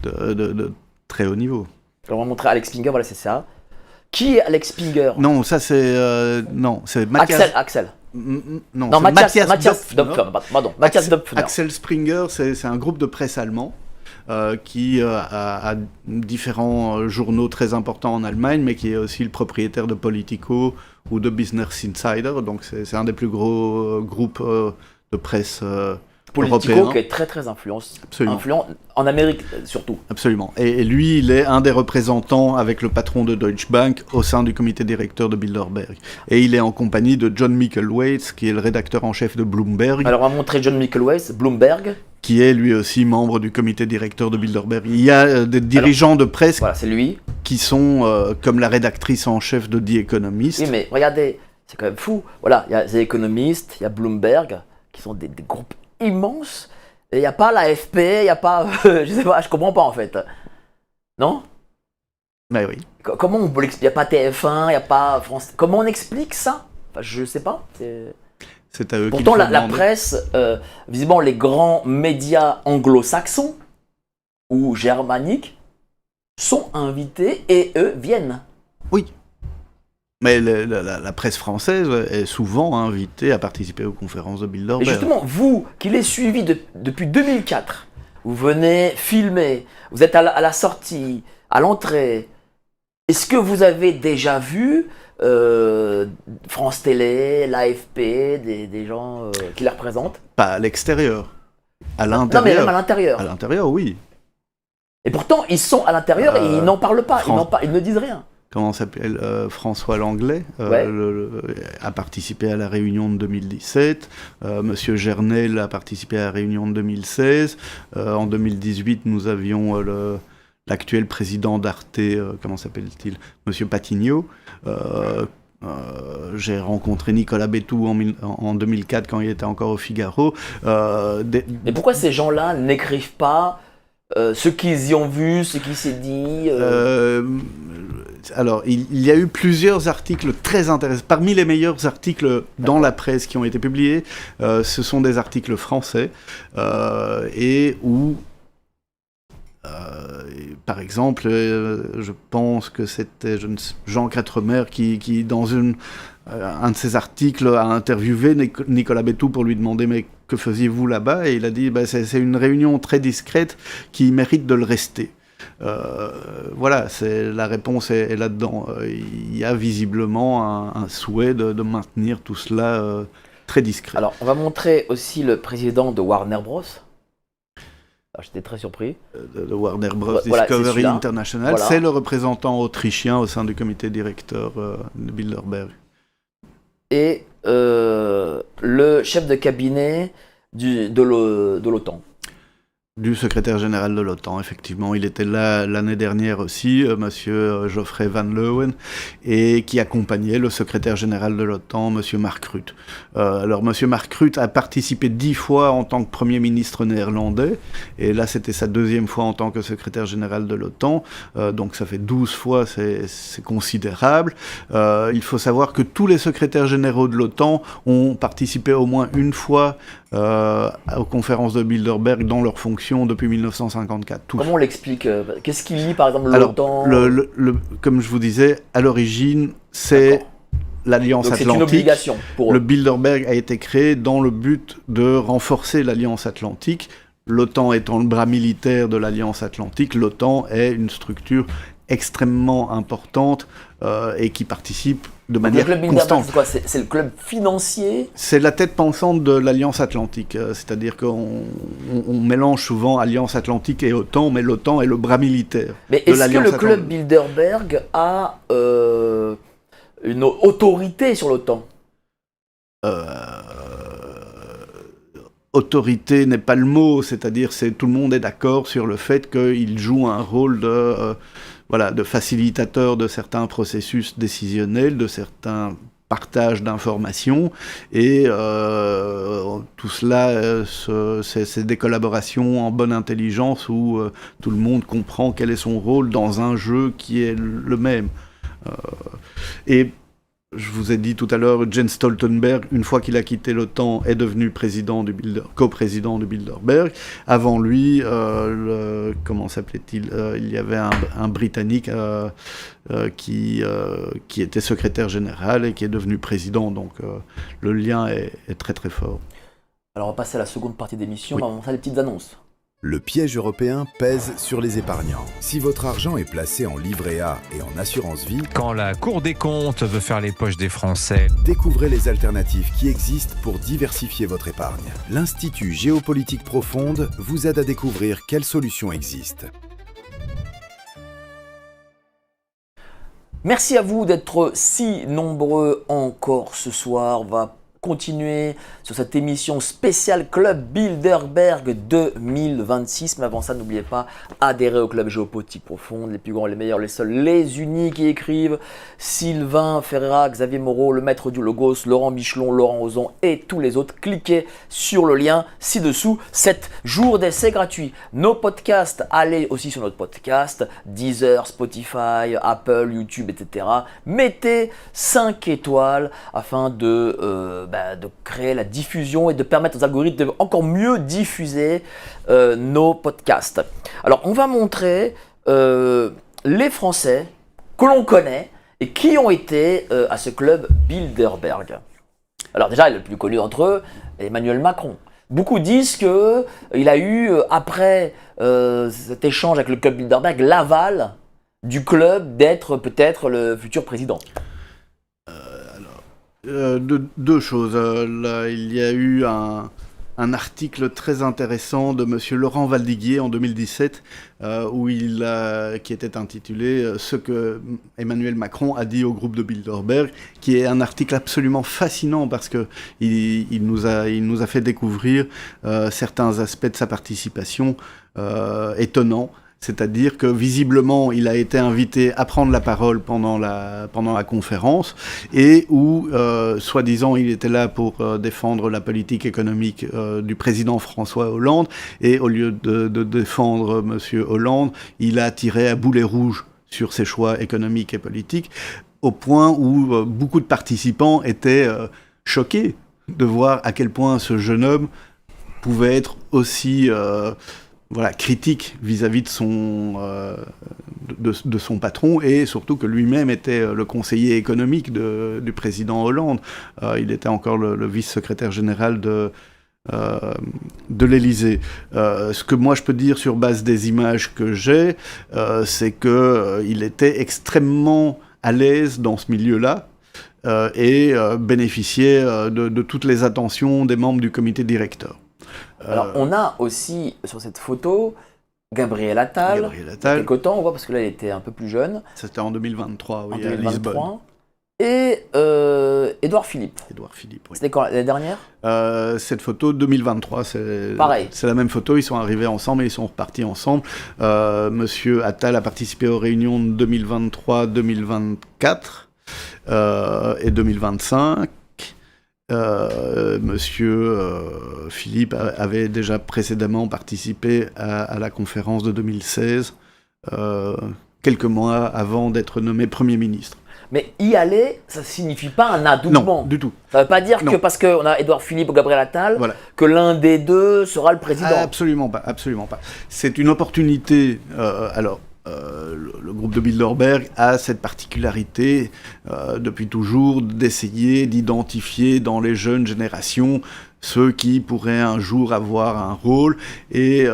de très haut niveau. Alors on va montrer Alex Springer, voilà, c'est ça. Qui est Alex Springer ? Non, ça c'est Matthias. Axel. Non, Matthias Döpfner. Axel Springer, c'est un groupe de presse allemand qui a différents journaux très importants en Allemagne, mais qui est aussi le propriétaire de Politico ou de Business Insider. Donc c'est un des plus gros groupes de presse Politico européen. Qui est très très influent en Amérique surtout. Absolument. Et lui, il est un des représentants avec le patron de Deutsche Bank au sein du comité directeur de Bilderberg. Et il est en compagnie de John Mickleweiss, qui est le rédacteur en chef de Bloomberg. Alors on va montrer John Mickleweiss, Bloomberg. Qui est lui aussi membre du comité directeur de Bilderberg. Il y a des dirigeants de presse voilà, c'est lui. Qui sont comme la rédactrice en chef de The Economist. Oui, mais regardez, c'est quand même fou. Voilà, il y a The Economist, il y a Bloomberg, qui sont des groupes immenses. Et il n'y a pas l'AFP, il n'y a pas... je sais pas, je comprends pas en fait. Non ? Mais oui. Comment on peut l'expliquer? Il n'y a pas TF1, il n'y a pas France. Comment on explique ça? Enfin, je sais pas. C'est à eux Pourtant, qu'il faut la demander. presse, visiblement, les grands médias anglo-saxons ou germaniques sont invités et eux viennent. Oui. Mais la presse française est souvent invitée à participer aux conférences de Et Bilderberg. justement, vous qui les suivi depuis 2004, vous venez filmer, vous êtes à la sortie, à l'entrée. Est-ce que vous avez déjà vu France Télé, l'AFP, des gens qui les représentent? Pas à l'extérieur. À Non, mais l'intérieur. même à l'intérieur. À l'intérieur, oui. Et pourtant, ils sont à l'intérieur et ils n'en parlent pas, ils ne disent rien. Comment s'appelle François Langlais Ouais. a participé à la réunion de 2017. Monsieur Gernel a participé à la réunion de 2016. En 2018, nous avions l'actuel président d'Arte, comment s'appelle-t-il, Monsieur Patigno. J'ai rencontré Nicolas Bétou en 2004 quand il était encore au Figaro. Mais pourquoi ces gens-là n'écrivent pas ce qu'ils y ont vu, ce qui s'est dit Alors, il y a eu plusieurs articles très intéressants. Parmi les meilleurs articles dans la presse qui ont été publiés, ce sont des articles français et où, par exemple, je pense que c'était Jean Quatremer qui dans un de ses articles, a interviewé Nicolas Bétou pour lui demander « Mais que faisiez-vous là-bas ?» Et il a dit c'est une réunion très discrète qui mérite de le rester. » Voilà, la réponse est là-dedans. Il y a visiblement un souhait de maintenir tout cela très discret. Alors, on va montrer aussi le président de Warner Bros. Alors, j'étais très surpris. De Warner Bros. Voilà, Discovery International, voilà. C'est le représentant autrichien au sein du comité directeur de Bilderberg. Et le chef de cabinet de l'OTAN. Du secrétaire général de l'OTAN, effectivement. Il était là l'année dernière aussi, monsieur Geoffrey Van Leeuwen, et qui accompagnait le secrétaire général de l'OTAN, monsieur Mark Rutte. Alors, monsieur Mark Rutte a participé 10 fois en tant que Premier ministre néerlandais, et là, c'était sa deuxième fois en tant que secrétaire général de l'OTAN, donc ça fait 12 fois, c'est considérable. Il faut savoir que tous les secrétaires généraux de l'OTAN ont participé au moins une fois aux conférences de Bilderberg dans leurs fonctions depuis 1954. Tous. Comment on l'explique? Qu'est-ce qu'il lit, par exemple, Alors, l'OTAN? comme je vous disais, à l'origine, c'est D'accord. l'Alliance Donc Atlantique. c'est une obligation pour Le eux. Bilderberg a été créé dans le but de renforcer l'Alliance Atlantique. L'OTAN étant le bras militaire de l'Alliance Atlantique, l'OTAN est une structure extrêmement importante et qui participe de Donc manière le club Bilderberg, constante. c'est quoi? C'est le club financier? C'est la tête pensante de l'Alliance Atlantique, c'est-à-dire qu'on mélange souvent Alliance Atlantique et OTAN, mais l'OTAN est le bras militaire. Mais de est-ce que l'Alliance le club Atlantique. Bilderberg a une autorité sur l'OTAN? Autorité n'est pas le mot, c'est-à-dire tout le monde est d'accord sur le fait qu'il joue un rôle de facilitateur de certains processus décisionnels, de certains partages d'informations, et tout cela, c'est des collaborations en bonne intelligence où tout le monde comprend quel est son rôle dans un jeu qui est le même. Et je vous ai dit tout à l'heure, Jens Stoltenberg, une fois qu'il a quitté l'OTAN, est devenu coprésident du Bilderberg. Avant lui, comment s'appelait-il il y avait un Britannique qui était secrétaire général et qui est devenu président. Donc le lien est très très fort. Alors on va passer à la seconde partie d'émission, Oui. on va commencer les petites annonces. Le piège européen pèse sur les épargnants. Si votre argent est placé en livret A et en assurance vie, Quand la Cour des comptes veut faire les poches des Français, découvrez les alternatives qui existent pour diversifier votre épargne. L'Institut Géopolitique Profonde vous aide à découvrir quelles solutions existent. Merci à vous d'être si nombreux encore ce soir. On va continuer sur cette émission spéciale Club Bilderberg 2026. Mais avant ça, n'oubliez pas, adhérez au Club Géopolitique Profonde, les plus grands, les meilleurs, les seuls, les uniques qui écrivent. Sylvain Ferreira, Xavier Moreau, le maître du Logos, Laurent Michelon, Laurent Ozon et tous les autres. Cliquez sur le lien ci-dessous. 7 jours d'essai gratuit. Nos podcasts, allez aussi sur notre podcast, Deezer, Spotify, Apple, YouTube, etc. Mettez 5 étoiles afin de créer la diffusion et de permettre aux algorithmes de encore mieux diffuser nos podcasts. Alors, on va montrer les Français que l'on connaît et qui ont été à ce club Bilderberg. Alors déjà, le plus connu d'entre eux, Emmanuel Macron. Beaucoup disent qu'il a eu, après cet échange avec le club Bilderberg, l'aval du club d'être peut-être le futur président. Deux choses. Là, il y a eu un article très intéressant de monsieur Laurent Valdiguier en 2017 qui était intitulé « Ce que Emmanuel Macron a dit au groupe de Bilderberg », qui est un article absolument fascinant parce qu'il nous a fait découvrir certains aspects de sa participation étonnants. C'est-à-dire que visiblement, il a été invité à prendre la parole pendant la conférence et où, soi-disant, il était là pour défendre la politique économique du président François Hollande et au lieu de défendre M. Hollande, il a tiré à boulet rouge sur ses choix économiques et politiques au point où beaucoup de participants étaient choqués de voir à quel point ce jeune homme pouvait être aussi... critique vis-à-vis de son patron et surtout que lui-même était le conseiller économique du président Hollande. Il était encore le vice-secrétaire général de l'Élysée. Ce que moi je peux dire sur base des images que j'ai, c'est qu'il était extrêmement à l'aise dans ce milieu-là. Et bénéficiait de toutes les attentions des membres du comité directeur. Alors, on a aussi sur cette photo Gabriel Attal. Il y a quelque temps, on voit, parce que là, il était un peu plus jeune. C'était en 2023, oui, à Lisbonne. Et Édouard Philippe. Édouard Philippe, oui. C'était quand, l'année dernière Cette photo, 2023, pareil. C'est la même photo, ils sont arrivés ensemble et ils sont repartis ensemble. Monsieur Attal a participé aux réunions de 2023, 2024 et 2025. Monsieur Philippe avait déjà précédemment participé à la conférence de 2016, quelques mois avant d'être nommé Premier ministre. Mais y aller, ça ne signifie pas un adoubement. Non, du tout. Ça ne veut pas dire que parce qu'on a Édouard Philippe ou Gabriel Attal, voilà, que l'un des deux sera le président. Absolument pas, absolument pas. C'est une opportunité. Le groupe de Bilderberg a cette particularité depuis toujours d'essayer d'identifier dans les jeunes générations ceux qui pourraient un jour avoir un rôle et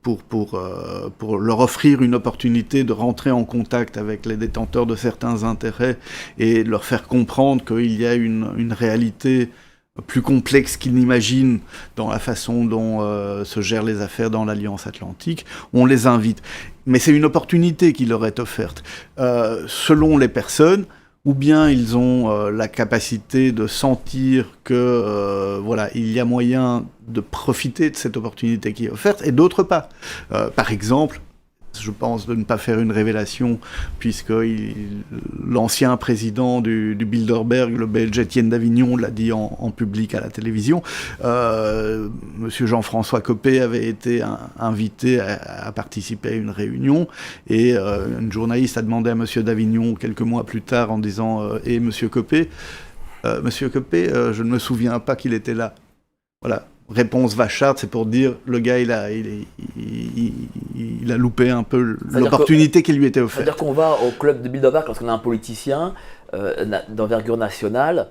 pour leur offrir une opportunité de rentrer en contact avec les détenteurs de certains intérêts et de leur faire comprendre qu'il y a une réalité plus complexe qu'ils n'imaginent dans la façon dont se gèrent les affaires dans l'Alliance Atlantique, on les invite. Mais c'est une opportunité qui leur est offerte. Selon les personnes, ou bien ils ont la capacité de sentir que il y a moyen de profiter de cette opportunité qui est offerte, et d'autres pas. Par exemple, je pense de ne pas faire une révélation, puisque l'ancien président du Bilderberg, le Belge Étienne Davignon, l'a dit en public à la télévision. Monsieur Jean-François Copé avait été invité à participer à une réunion, et une journaliste a demandé à monsieur Davignon quelques mois plus tard en disant « Et monsieur Copé, je ne me souviens pas qu'il était là. » Voilà. Réponse vacharde, c'est pour dire le gars il a loupé un peu l'opportunité qui lui était offerte. C'est-à-dire qu'on va au club de Bilderberg lorsqu'on a un politicien d'envergure nationale,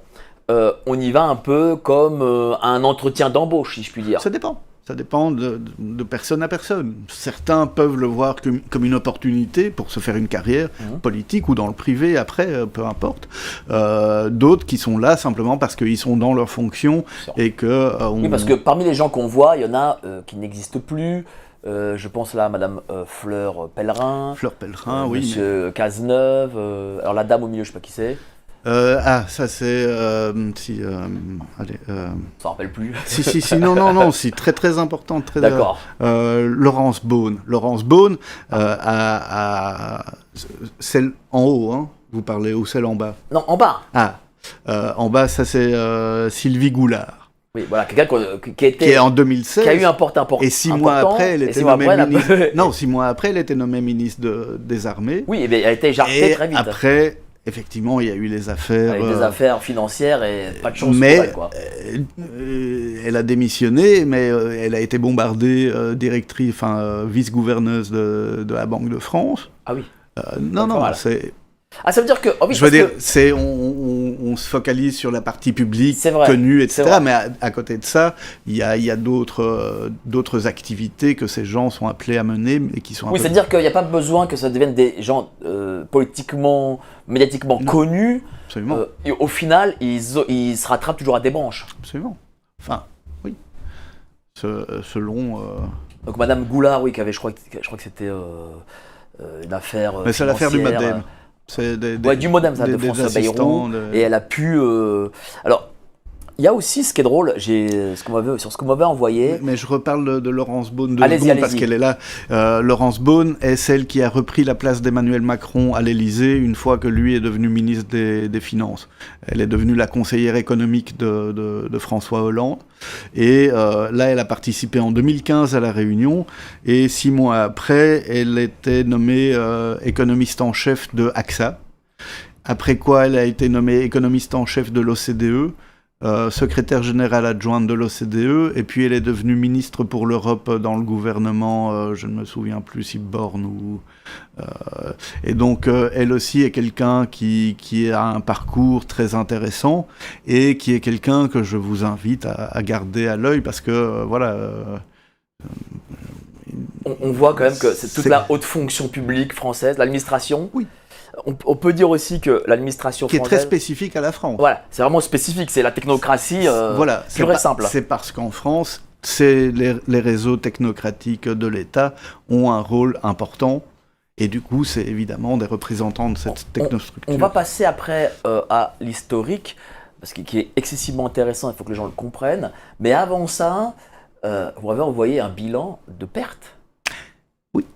on y va un peu comme à un entretien d'embauche, si je puis dire. Ça dépend. Ça dépend de personne à personne. Certains peuvent le voir comme une opportunité pour se faire une carrière politique ou dans le privé après, peu importe. D'autres qui sont là simplement parce qu'ils sont dans leur fonction et que... Oui, parce que parmi les gens qu'on voit, il y en a qui n'existent plus. Je pense là à Madame Fleur Pellerin. Fleur Pellerin, oui. Monsieur Cazeneuve. Alors la dame au milieu, je ne sais pas qui c'est. Ça c'est... allez... Ça rappelle plus. Si, non, c'est très très important. D'accord. Laurence Beaune. Laurence Beaune, celle en haut, hein, vous parlez, ou celle en bas? Non, en bas. En bas, ça c'est Sylvie Goulard. Oui, voilà, quelqu'un qui était... Qui est en 2016. Qui a eu un porte important. Et 6 mois après, elle était nommée ministre... Non, 6 mois après, elle était nommée ministre des Armées. Oui, mais elle a été jarretée très vite. Après, effectivement, il y a eu les affaires... Avec des affaires financières et pas de chance mais, pour elle, quoi. Elle a démissionné, mais elle a été bombardée vice-gouverneuse de la Banque de France. Ah oui. Non, voilà. c'est... ça veut dire que... Oh oui, je veux dire, on se focalise sur la partie publique, connue, etc. Mais à côté de ça, il y a d'autres activités que ces gens sont appelés à mener et qui sont... Oui, c'est-à-dire qu'il n'y a pas besoin que ça devienne des gens politiquement, médiatiquement connus. Absolument. Et au final, ils se rattrapent toujours à des branches. Absolument. Enfin, oui. Selon... Donc Madame Goulard, oui, qui avait, je crois que c'était une affaire mais c'est l'affaire du MoDem. C'est du MoDem, ça, de François Bayrou. Et elle a pu... Alors, il y a aussi ce qui est drôle, sur ce qu'on m'avait envoyé... Mais je reparle de Laurence Beaune de secondes parce qu'elle est là. Laurence Beaune est celle qui a repris la place d'Emmanuel Macron à l'Élysée une fois que lui est devenu ministre des Finances. Elle est devenue la conseillère économique de François Hollande. Et là, elle a participé en 2015 à la Réunion. Et 6 mois après, elle était nommée économiste en chef de AXA. Après quoi, elle a été nommée économiste en chef de l'OCDE. Secrétaire générale adjointe de l'OCDE, et puis elle est devenue ministre pour l'Europe dans le gouvernement, je ne me souviens plus si Borne ou... et donc elle aussi est quelqu'un qui a un parcours très intéressant, et qui est quelqu'un que je vous invite à garder à l'œil, parce que on voit quand même que c'est toute la haute fonction publique française, l'administration. Oui. On peut dire aussi que l'administration française... Qui est très spécifique à la France. Voilà, c'est vraiment spécifique, c'est la technocratie pure et simple. C'est parce qu'en France, les réseaux technocratiques de l'État ont un rôle important, et du coup, c'est évidemment des représentants de cette technostructure. On va passer après à l'historique, parce qui est excessivement intéressant, il faut que les gens le comprennent. Mais avant ça, vous m'avez envoyé un bilan de pertes. Oui.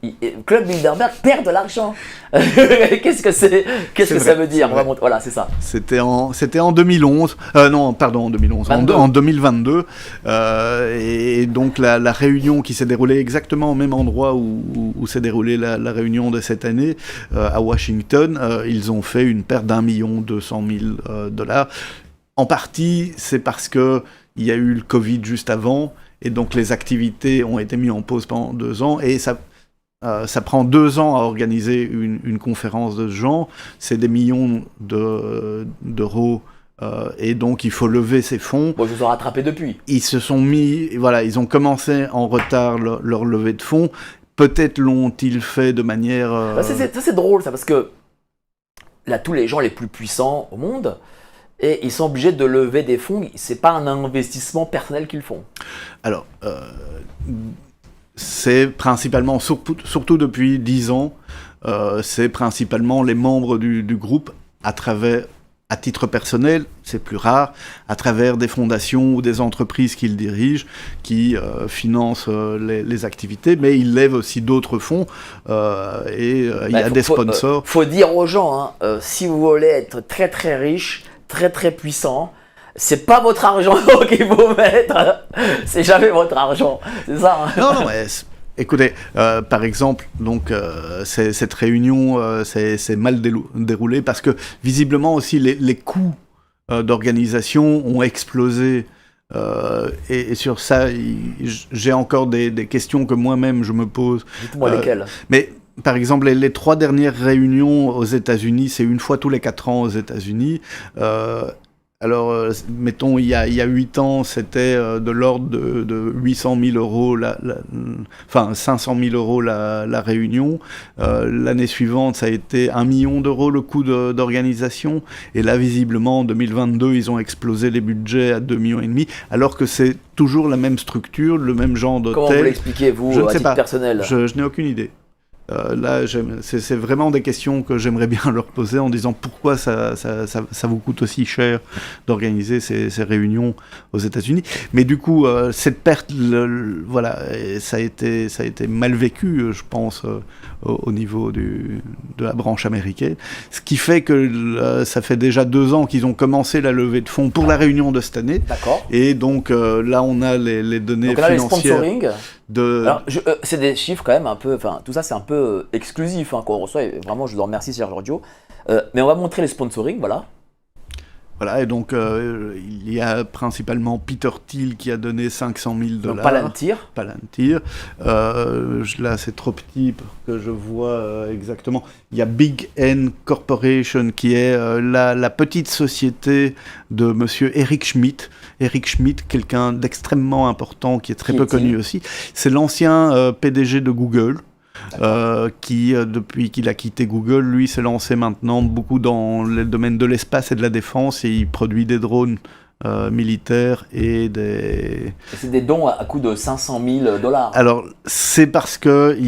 Club Bilderberg perd de l'argent. Qu'est-ce que ça veut dire? Voilà, c'est ça. C'était en 2011. En 2011. En 2022. Et donc la réunion qui s'est déroulée exactement au même endroit où s'est déroulée la réunion de cette année, à Washington, ils ont fait une perte d'1 200 000 $. En partie, c'est parce qu'il y a eu le Covid juste avant, et donc les activités ont été mises en pause pendant 2 ans, et ça prend 2 ans à organiser une conférence de ce genre. C'est des millions d'euros, et donc il faut lever ces fonds. Bon, je vous ai rattrapé depuis. Ils se sont mis, ils ont commencé en retard leur levée de fonds. Peut-être l'ont-ils fait de manière... Ça c'est drôle, ça, parce que là, tous les gens les plus puissants au monde, et ils sont obligés de lever des fonds. C'est pas un investissement personnel qu'ils font. Alors... c'est principalement, surtout depuis 10 ans, c'est principalement les membres du groupe, à titre personnel, c'est plus rare, à travers des fondations ou des entreprises qu'ils dirigent, qui financent les activités, mais ils lèvent aussi d'autres fonds, et il y a des sponsors. Faut dire aux gens, si vous voulez être très très riche, très très puissant, c'est pas votre argent qu'il faut mettre, c'est jamais votre argent, c'est ça. Non, mais écoutez, par exemple, donc cette réunion s'est mal déroulée parce que visiblement aussi les coûts d'organisation ont explosé. Et sur ça, j'ai encore des questions que moi-même je me pose. Dites-moi lesquelles. Mais par exemple, les 3 dernières réunions aux États-Unis, c'est une fois tous les 4 ans aux États-Unis. Alors, mettons, il y a 8 ans, c'était de l'ordre de 800 000 euros, 500 000 euros la réunion. L'année suivante, ça a été 1 million d'euros le coût d'organisation. Et là, visiblement, en 2022, ils ont explosé les budgets à 2,5 millions, alors que c'est toujours la même structure, le même genre d'hôtel. Comment vous l'expliquez, vous, à titre personnel? Je n'ai aucune idée. Là, c'est vraiment des questions que j'aimerais bien leur poser en disant pourquoi ça vous coûte aussi cher d'organiser ces réunions aux États-Unis. Mais du coup, cette perte, voilà, ça a été mal vécu, je pense, au niveau de la branche américaine. Ce qui fait que ça fait déjà 2 ans qu'ils ont commencé la levée de fonds pour la réunion de cette année. D'accord. Et donc là, on a les données Donc là, les financières. sponsoring. Alors, c'est des chiffres quand même un peu, enfin tout ça c'est un peu exclusif qu'on reçoit, et vraiment je vous en remercie Serge Giorgio. Mais on va montrer les sponsoring, voilà. Voilà, et donc il y a principalement Peter Thiel qui a donné $500,000. Donc Palantir. Palantir. Là, c'est trop petit pour que je vois exactement. Il y a Big N Corporation qui est la petite société de monsieur Eric Schmidt. Eric Schmidt, quelqu'un d'extrêmement important qui est très peu connu aussi. C'est l'ancien PDG de Google. Qui, depuis qu'il a quitté Google, lui s'est lancé maintenant beaucoup dans le domaine de l'espace et de la défense, et il produit des drones militaires et des... C'est des dons à coût de $500,000. Alors, c'est parce que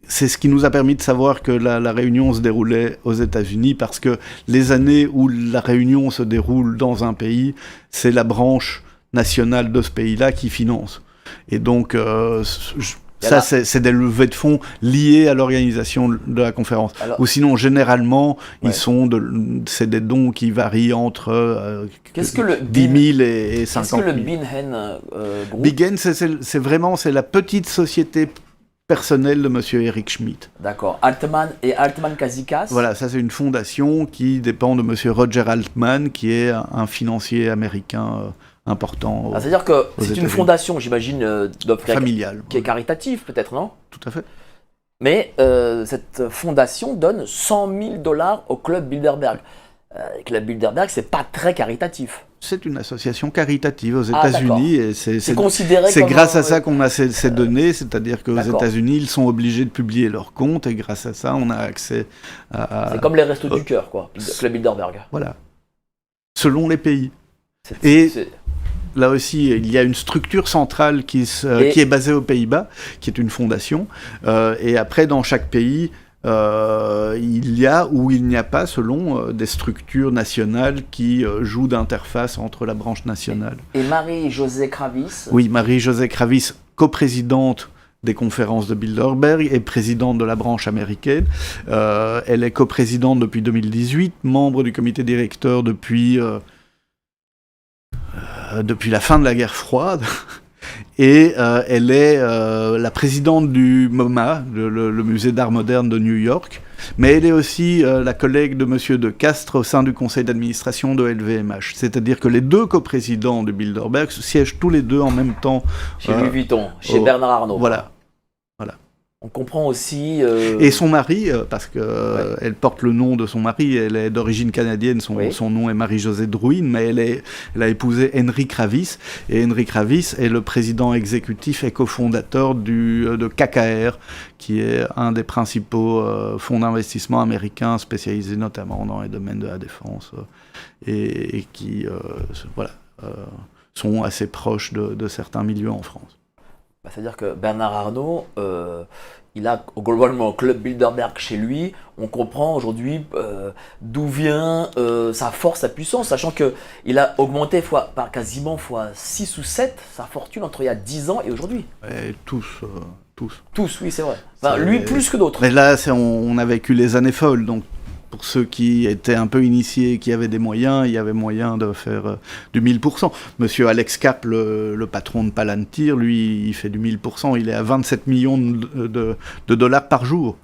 c'est ce qui nous a permis de savoir que la réunion se déroulait aux États-Unis, parce que les années où la réunion se déroule dans un pays, c'est la branche nationale de ce pays-là qui finance. Et donc... ça, c'est des levées de fonds liées à l'organisation de la conférence. Alors, ou sinon, généralement, c'est des dons qui varient entre 10 000 et 50 000. Qu'est-ce que le Binhen Group? Big N, c'est la petite société personnelle de monsieur Eric Schmidt. D'accord. Altman et Altman Kazikas. Voilà, ça c'est une fondation qui dépend de monsieur Roger Altman, qui est un financier américain important. C'est-à-dire que c'est une fondation, j'imagine, familiale, qui est caritative peut-être, non? Tout à fait. Mais cette fondation donne $100,000 au Club Bilderberg. Le Club Bilderberg, c'est pas très caritatif. C'est une association caritative aux États-Unis, et c'est considéré c'est comme grâce à ça qu'on a ces données, c'est-à-dire qu'aux États-Unis, ils sont obligés de publier leurs comptes, et grâce à ça, on a accès à... C'est comme les Restos du Cœur, quoi, Club Bilderberg. Voilà. Selon les pays. Là aussi, il y a une structure centrale qui est basée aux Pays-Bas, qui est une fondation. Et après, dans chaque pays, il y a ou il n'y a pas, selon des structures nationales qui jouent d'interface entre la branche nationale. Et Marie-Josée Kravis? Oui, Marie-Josée Kravis, coprésidente des conférences de Bilderberg et présidente de la branche américaine. Elle est coprésidente depuis 2018, membre du comité directeur depuis la fin de la guerre froide, et elle est la présidente du MoMA, le musée d'art moderne de New York, mais elle est aussi la collègue de monsieur De Castres au sein du conseil d'administration de LVMH. C'est-à-dire que les deux coprésidents de Bilderberg siègent tous les deux en même temps. Chez Louis Vuitton, chez Bernard Arnault. Voilà. On comprend aussi... Et son mari, parce que elle porte le nom de son mari, elle est d'origine canadienne, son nom est Marie-Josée Drouin, mais elle a épousé Henry Kravis, et Henry Kravis est le président exécutif et cofondateur de KKR, qui est un des principaux fonds d'investissement américains spécialisés notamment dans les domaines de la défense, et qui sont assez proches de certains milieux en France. C'est-à-dire que Bernard Arnault, il a globalement Club Bilderberg chez lui. On comprend aujourd'hui d'où vient sa force, sa puissance, sachant qu'il a augmenté quasiment fois 6 ou 7 sa fortune entre il y a 10 ans et aujourd'hui. Tous, oui, c'est vrai. Enfin, lui plus que d'autres. Mais là, on a vécu les années folles, donc pour ceux qui étaient un peu initiés, qui avaient des moyens, il y avait moyen de faire du 1000%. Monsieur Alex Kapp, le patron de Palantir, lui, il fait du 1000%. Il est à 27 millions de dollars par jour.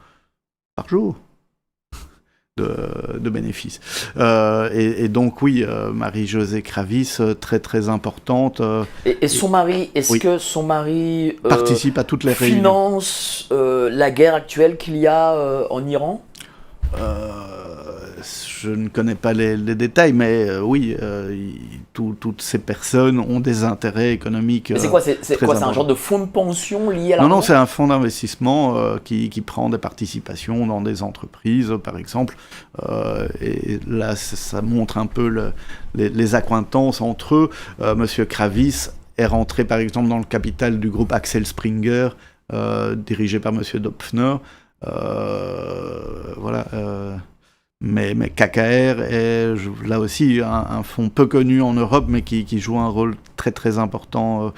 De bénéfices. Et donc, oui, Marie-Josée Kravis, très très importante. Et son mari, que son mari participe à toutes les réunions, finance la guerre actuelle qu'il y a en Iran? Je ne connais pas les détails, mais oui, toutes ces personnes ont des intérêts économiques. Mais c'est quoi? C'est un genre de fonds de pension lié à la... Non, c'est un fonds d'investissement qui prend des participations dans des entreprises, par exemple. Et là, ça montre un peu les accointances entre eux. Monsieur Kravis est rentré, par exemple, dans le capital du groupe Axel Springer, dirigé par monsieur Dopfner. Voilà. Mais KKR est là aussi un fonds peu connu en Europe, mais qui joue un rôle très très important,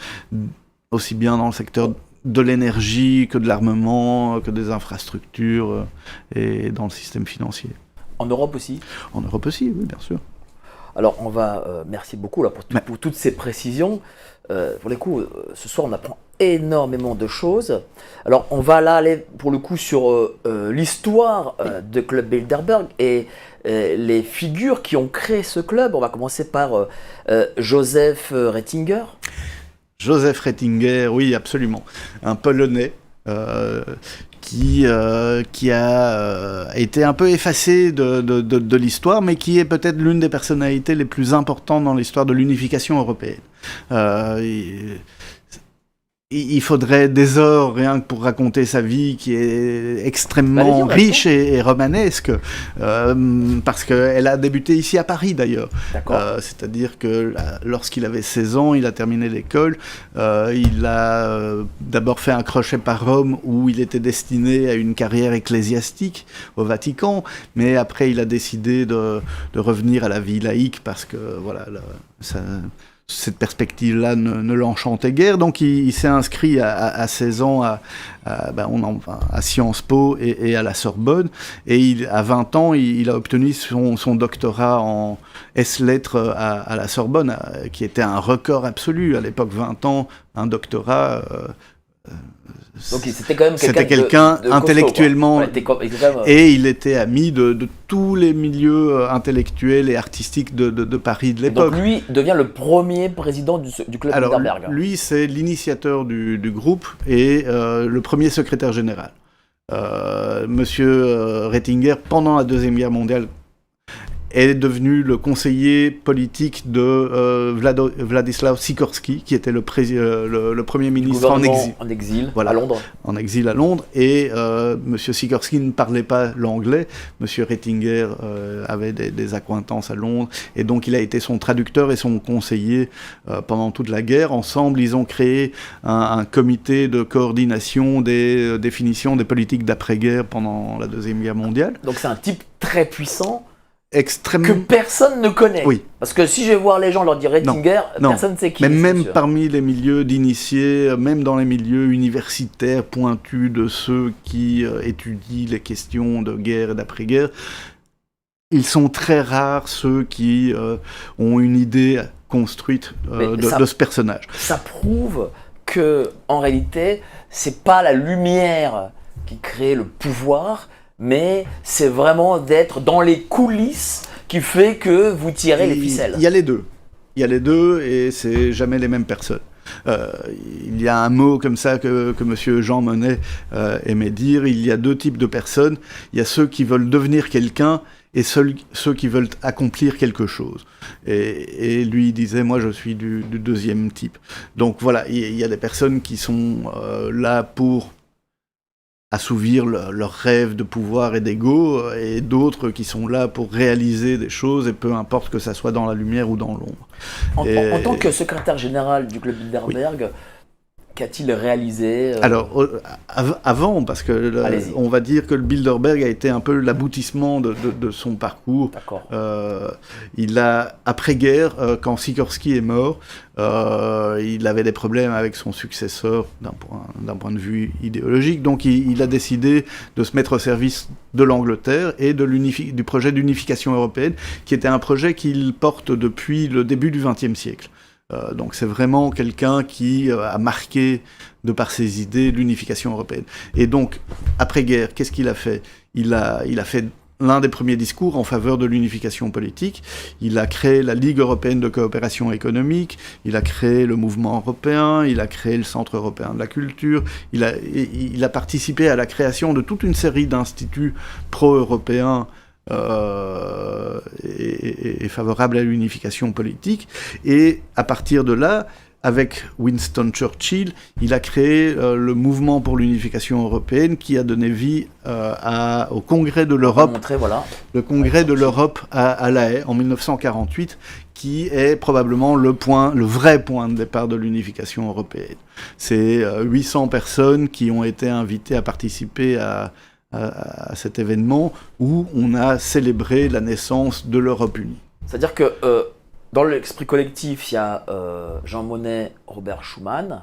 aussi bien dans le secteur de l'énergie que de l'armement, que des infrastructures et dans le système financier. En Europe aussi? En Europe aussi, oui, bien sûr. Alors, on va, merci beaucoup là, pour toutes ces précisions. Pour les coups, ce soir, on apprend énormément de choses. Alors, on va là aller pour le coup sur l'histoire de Club Bilderberg et les figures qui ont créé ce club. On va commencer par Joseph Ratzinger. Joseph Ratzinger, oui, absolument. Un Polonais qui a été un peu effacé de l'histoire, mais qui est peut-être l'une des personnalités les plus importantes dans l'histoire de l'unification européenne. Il faudrait des heures rien que pour raconter sa vie qui est extrêmement riche et romanesque, parce qu'elle a débuté ici à Paris d'ailleurs. C'est-à-dire que lorsqu'il avait 16 ans, il a terminé l'école, il a d'abord fait un crochet par Rome où il était destiné à une carrière ecclésiastique au Vatican, mais après il a décidé de revenir à la vie laïque parce que voilà, cette perspective-là ne l'enchantait guère, donc il s'est inscrit à 16 ans à Sciences Po et à la Sorbonne, et à 20 ans, il a obtenu son doctorat en S-lettres à la Sorbonne, qui était un record absolu. À l'époque, 20 ans, un doctorat... Donc c'était quand même quelqu'un de intellectuellement, et il était ami de tous les milieux intellectuels et artistiques de Paris de l'époque. Donc lui devient le premier président du club Bilderberg. Lui, c'est l'initiateur du groupe et le premier secrétaire général. Monsieur Ratzinger, pendant la Deuxième Guerre mondiale, est devenu le conseiller politique de Władysław Sikorski, qui était le Premier ministre en exil voilà, à Londres. En exil à Londres. Et M. Sikorski ne parlait pas l'anglais. M. Ratzinger avait des accointances à Londres. Et donc, il a été son traducteur et son conseiller pendant toute la guerre. Ensemble, ils ont créé un comité de coordination des définitions des politiques d'après-guerre pendant la Deuxième Guerre mondiale. Donc, c'est un type très puissant. Extrêmement... que personne ne connaît. Oui. Parce que si je vais voir les gens leur dire Ratzinger, personne ne sait qui. Mais même parmi les milieux d'initiés, même dans les milieux universitaires pointus de ceux qui étudient les questions de guerre et d'après-guerre, ils sont très rares ceux qui ont une idée construite de ce personnage. Ça prouve que, en réalité, c'est pas la lumière qui crée le pouvoir, mais c'est vraiment d'être dans les coulisses qui fait que vous tirez les ficelles. Il y a les deux. Il y a les deux et c'est jamais les mêmes personnes. Il y a un mot comme ça que M. Jean Monnet aimait dire, il y a deux types de personnes. Il y a ceux qui veulent devenir quelqu'un et ceux qui veulent accomplir quelque chose. Et lui, il disait, moi je suis du deuxième type. Donc voilà, il y a des personnes qui sont là pour assouvir leurs rêves de pouvoir et d'ego, et d'autres qui sont là pour réaliser des choses, et peu importe que ça soit dans la lumière ou dans l'ombre. En tant que secrétaire général du club Bilderberg, qu'a-t-il réalisé Alors, avant, parce que on va dire que le Bilderberg a été un peu l'aboutissement de son parcours. D'accord. Il a, après-guerre, quand Sikorski est mort, il avait des problèmes avec son successeur d'un point de vue idéologique, donc il a décidé de se mettre au service de l'Angleterre et du projet d'unification européenne, qui était un projet qu'il porte depuis le début du XXe siècle. Donc c'est vraiment quelqu'un qui a marqué, de par ses idées, l'unification européenne. Et donc, après-guerre, qu'est-ce qu'il a fait ? Il a fait l'un des premiers discours en faveur de l'unification politique. Il a créé la Ligue européenne de coopération économique, il a créé le mouvement européen, il a créé le Centre européen de la culture, il a participé à la création de toute une série d'instituts pro-européens et favorable à l'unification politique. Et à partir de là, avec Winston Churchill, il a créé le mouvement pour l'unification européenne qui a donné vie au Congrès de l'Europe, le Congrès de l'Europe à La Haye en 1948, qui est probablement le vrai point de départ de l'unification européenne. C'est 800 personnes qui ont été invitées à participer à à cet événement où on a célébré la naissance de l'Europe unie. C'est-à-dire que dans l'esprit collectif, il y a Jean Monnet, Robert Schuman,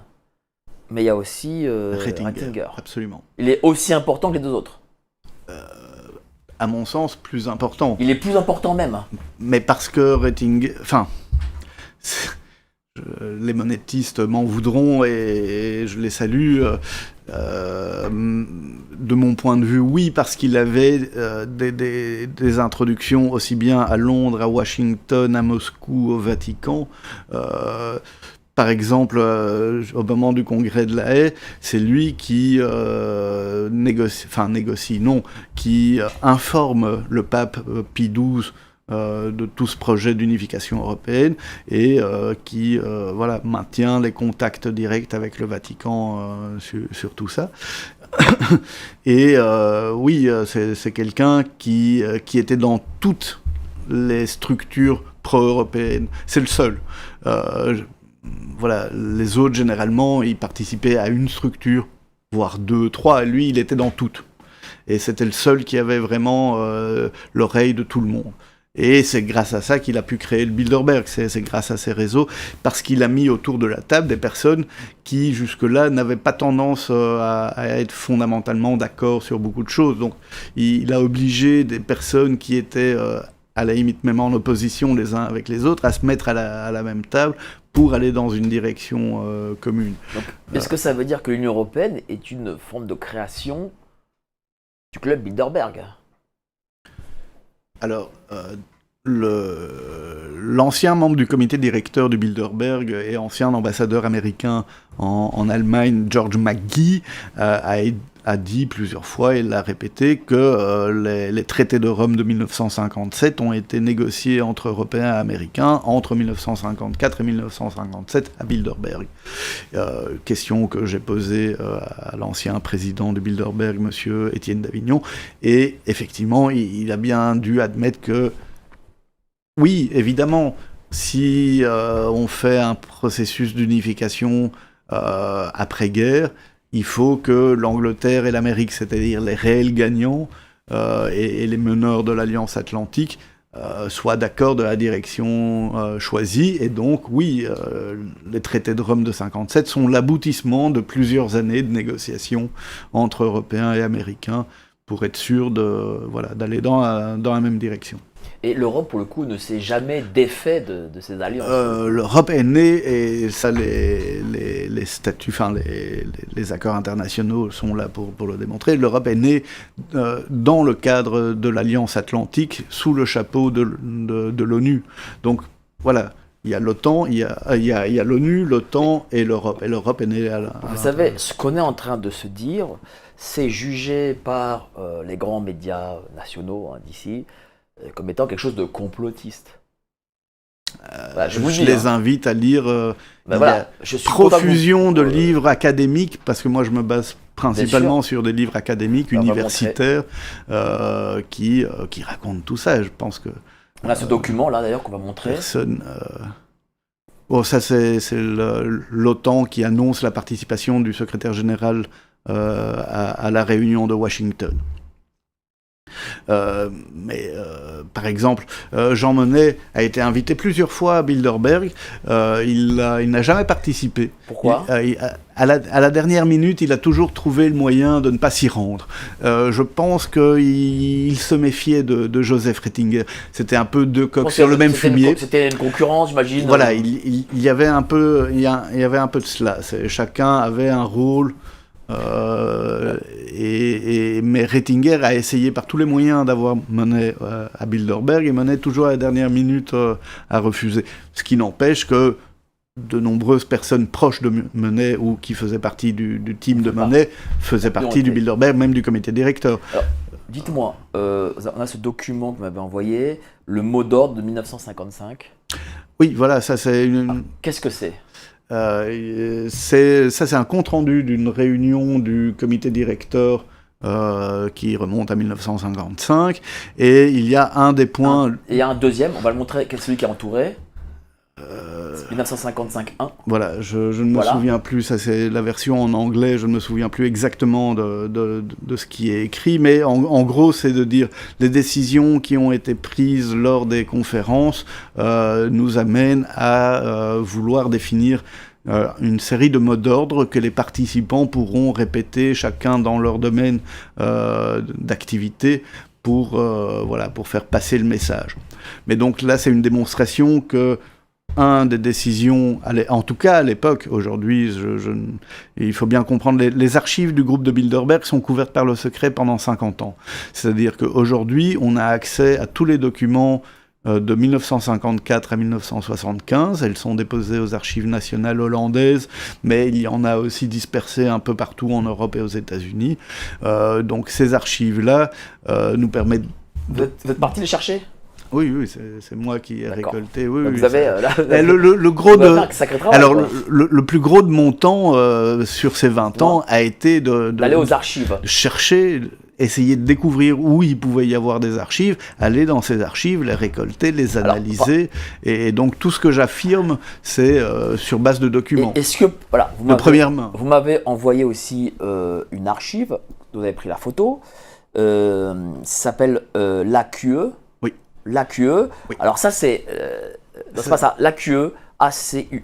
mais il y a aussi Ratzinger. Absolument. Il est aussi important que les deux autres. À mon sens, plus important. Il est plus important même. Mais parce que Ratzinger... Enfin, les monétistes m'en voudront et je les salue. De mon point de vue, oui, parce qu'il avait des introductions aussi bien à Londres, à Washington, à Moscou, au Vatican. Par exemple, au moment du congrès de La Haye, c'est lui qui qui informe le pape Pie XII de tout ce projet d'unification européenne et qui maintient les contacts directs avec le Vatican sur tout ça. Et oui, c'est quelqu'un qui était dans toutes les structures pro-européennes. C'est le seul. Les autres, généralement, ils participaient à une structure, voire 2, 3. Lui, il était dans toutes. Et c'était le seul qui avait vraiment l'oreille de tout le monde. Et c'est grâce à ça qu'il a pu créer le Bilderberg, c'est grâce à ces réseaux, parce qu'il a mis autour de la table des personnes qui, jusque-là, n'avaient pas tendance à être fondamentalement d'accord sur beaucoup de choses. Donc, il a obligé des personnes qui étaient, à la limite même en opposition les uns avec les autres, à se mettre à la même table pour aller dans une direction commune. Donc, est-ce que ça veut dire que l'Union européenne est une forme de création du club Bilderberg ? Alors, l'ancien membre du comité directeur du Bilderberg et ancien ambassadeur américain en Allemagne, George McGee, a dit plusieurs fois, et l'a répété, que les traités de Rome de 1957 ont été négociés entre Européens et Américains entre 1954 et 1957 à Bilderberg. Question que j'ai posée à l'ancien président du Bilderberg, M. Étienne Davignon, et effectivement, il a bien dû admettre que, oui, évidemment, si on fait un processus d'unification après-guerre, il faut que l'Angleterre et l'Amérique, c'est-à-dire les réels gagnants et les meneurs de l'Alliance Atlantique, soient d'accord de la direction choisie. Et donc, oui, les traités de Rome de 1957 sont l'aboutissement de plusieurs années de négociations entre Européens et Américains pour être sûr d'aller dans la même direction. Et l'Europe, pour le coup, ne s'est jamais défait de ces alliances. L'Europe est née, et ça, les statuts, les accords internationaux sont là pour le démontrer. L'Europe est née dans le cadre de l'Alliance Atlantique, sous le chapeau de l'ONU. Donc, voilà. Il y a l'OTAN, il y a l'ONU, l'OTAN et l'Europe. Et l'Europe est née Vous savez, ce qu'on est en train de se dire, c'est jugé par les grands médias nationaux d'ici comme étant quelque chose de complotiste. Je les invite à lire je suis profusion de livres académiques, parce que moi je me base principalement sur des livres académiques, universitaires, qui racontent tout ça. Je pense que... On a ce document là d'ailleurs qu'on va montrer. Personne... ça c'est l'OTAN qui annonce la participation du secrétaire général à la réunion de Washington. Par exemple, Jean Monnet a été invité plusieurs fois à Bilderberg. Il n'a jamais participé. Pourquoi ? À la dernière minute, il a toujours trouvé le moyen de ne pas s'y rendre. Je pense qu'il se méfiait de Joseph Ratzinger. C'était un peu deux coqs sur le même fumier. C'était une concurrence, j'imagine. Voilà, il y avait un peu de cela. Chacun avait un rôle. Mais Ratzinger a essayé par tous les moyens d'avoir Monnet à Bilderberg, et Monnet, toujours à la dernière minute, a refusé. Ce qui n'empêche que de nombreuses personnes proches de Monnet ou qui faisaient partie du team de Monnet faisaient partie du Bilderberg, même du comité directeur. Alors, dites-moi, on a ce document que vous m'avez envoyé, le mot d'ordre de 1955. Oui, voilà, ça c'est une... Alors, qu'est-ce que c'est ? C'est un compte-rendu d'une réunion du comité directeur qui remonte à 1955, et il y a un des points... Et il y a un deuxième, on va le montrer, celui qui est entouré. 1955-1. Voilà, je ne me souviens plus, ça c'est la version en anglais, je ne me souviens plus exactement de ce qui est écrit, mais en gros c'est de dire les décisions qui ont été prises lors des conférences nous amènent à vouloir définir une série de mots d'ordre que les participants pourront répéter chacun dans leur domaine d'activité pour faire passer le message. Mais donc là, c'est une démonstration que des décisions, en tout cas à l'époque, aujourd'hui, il faut bien comprendre, les archives du groupe de Bilderberg sont couvertes par le secret pendant 50 ans. C'est-à-dire qu'aujourd'hui, on a accès à tous les documents de 1954 à 1975. Elles sont déposées aux archives nationales hollandaises, mais il y en a aussi dispersées un peu partout en Europe et aux États-Unis. Donc ces archives-là nous permettent... Vous êtes parti les chercher ? Oui, c'est moi qui ai récolté. Oui, donc vous avez le gros de... Travail, alors le plus gros de mon temps sur ces 20 ans a été d'aller aux archives, chercher, essayer de découvrir où il pouvait y avoir des archives, aller dans ces archives, les récolter, les analyser, et donc tout ce que j'affirme, c'est sur base de documents. Est-ce que de première main. Vous m'avez envoyé aussi une archive, vous avez pris la photo, ça s'appelle l'AQE. Oui. L'AQE. Oui. Alors ça c'est c'est pas ça, l'AQE, ACUE.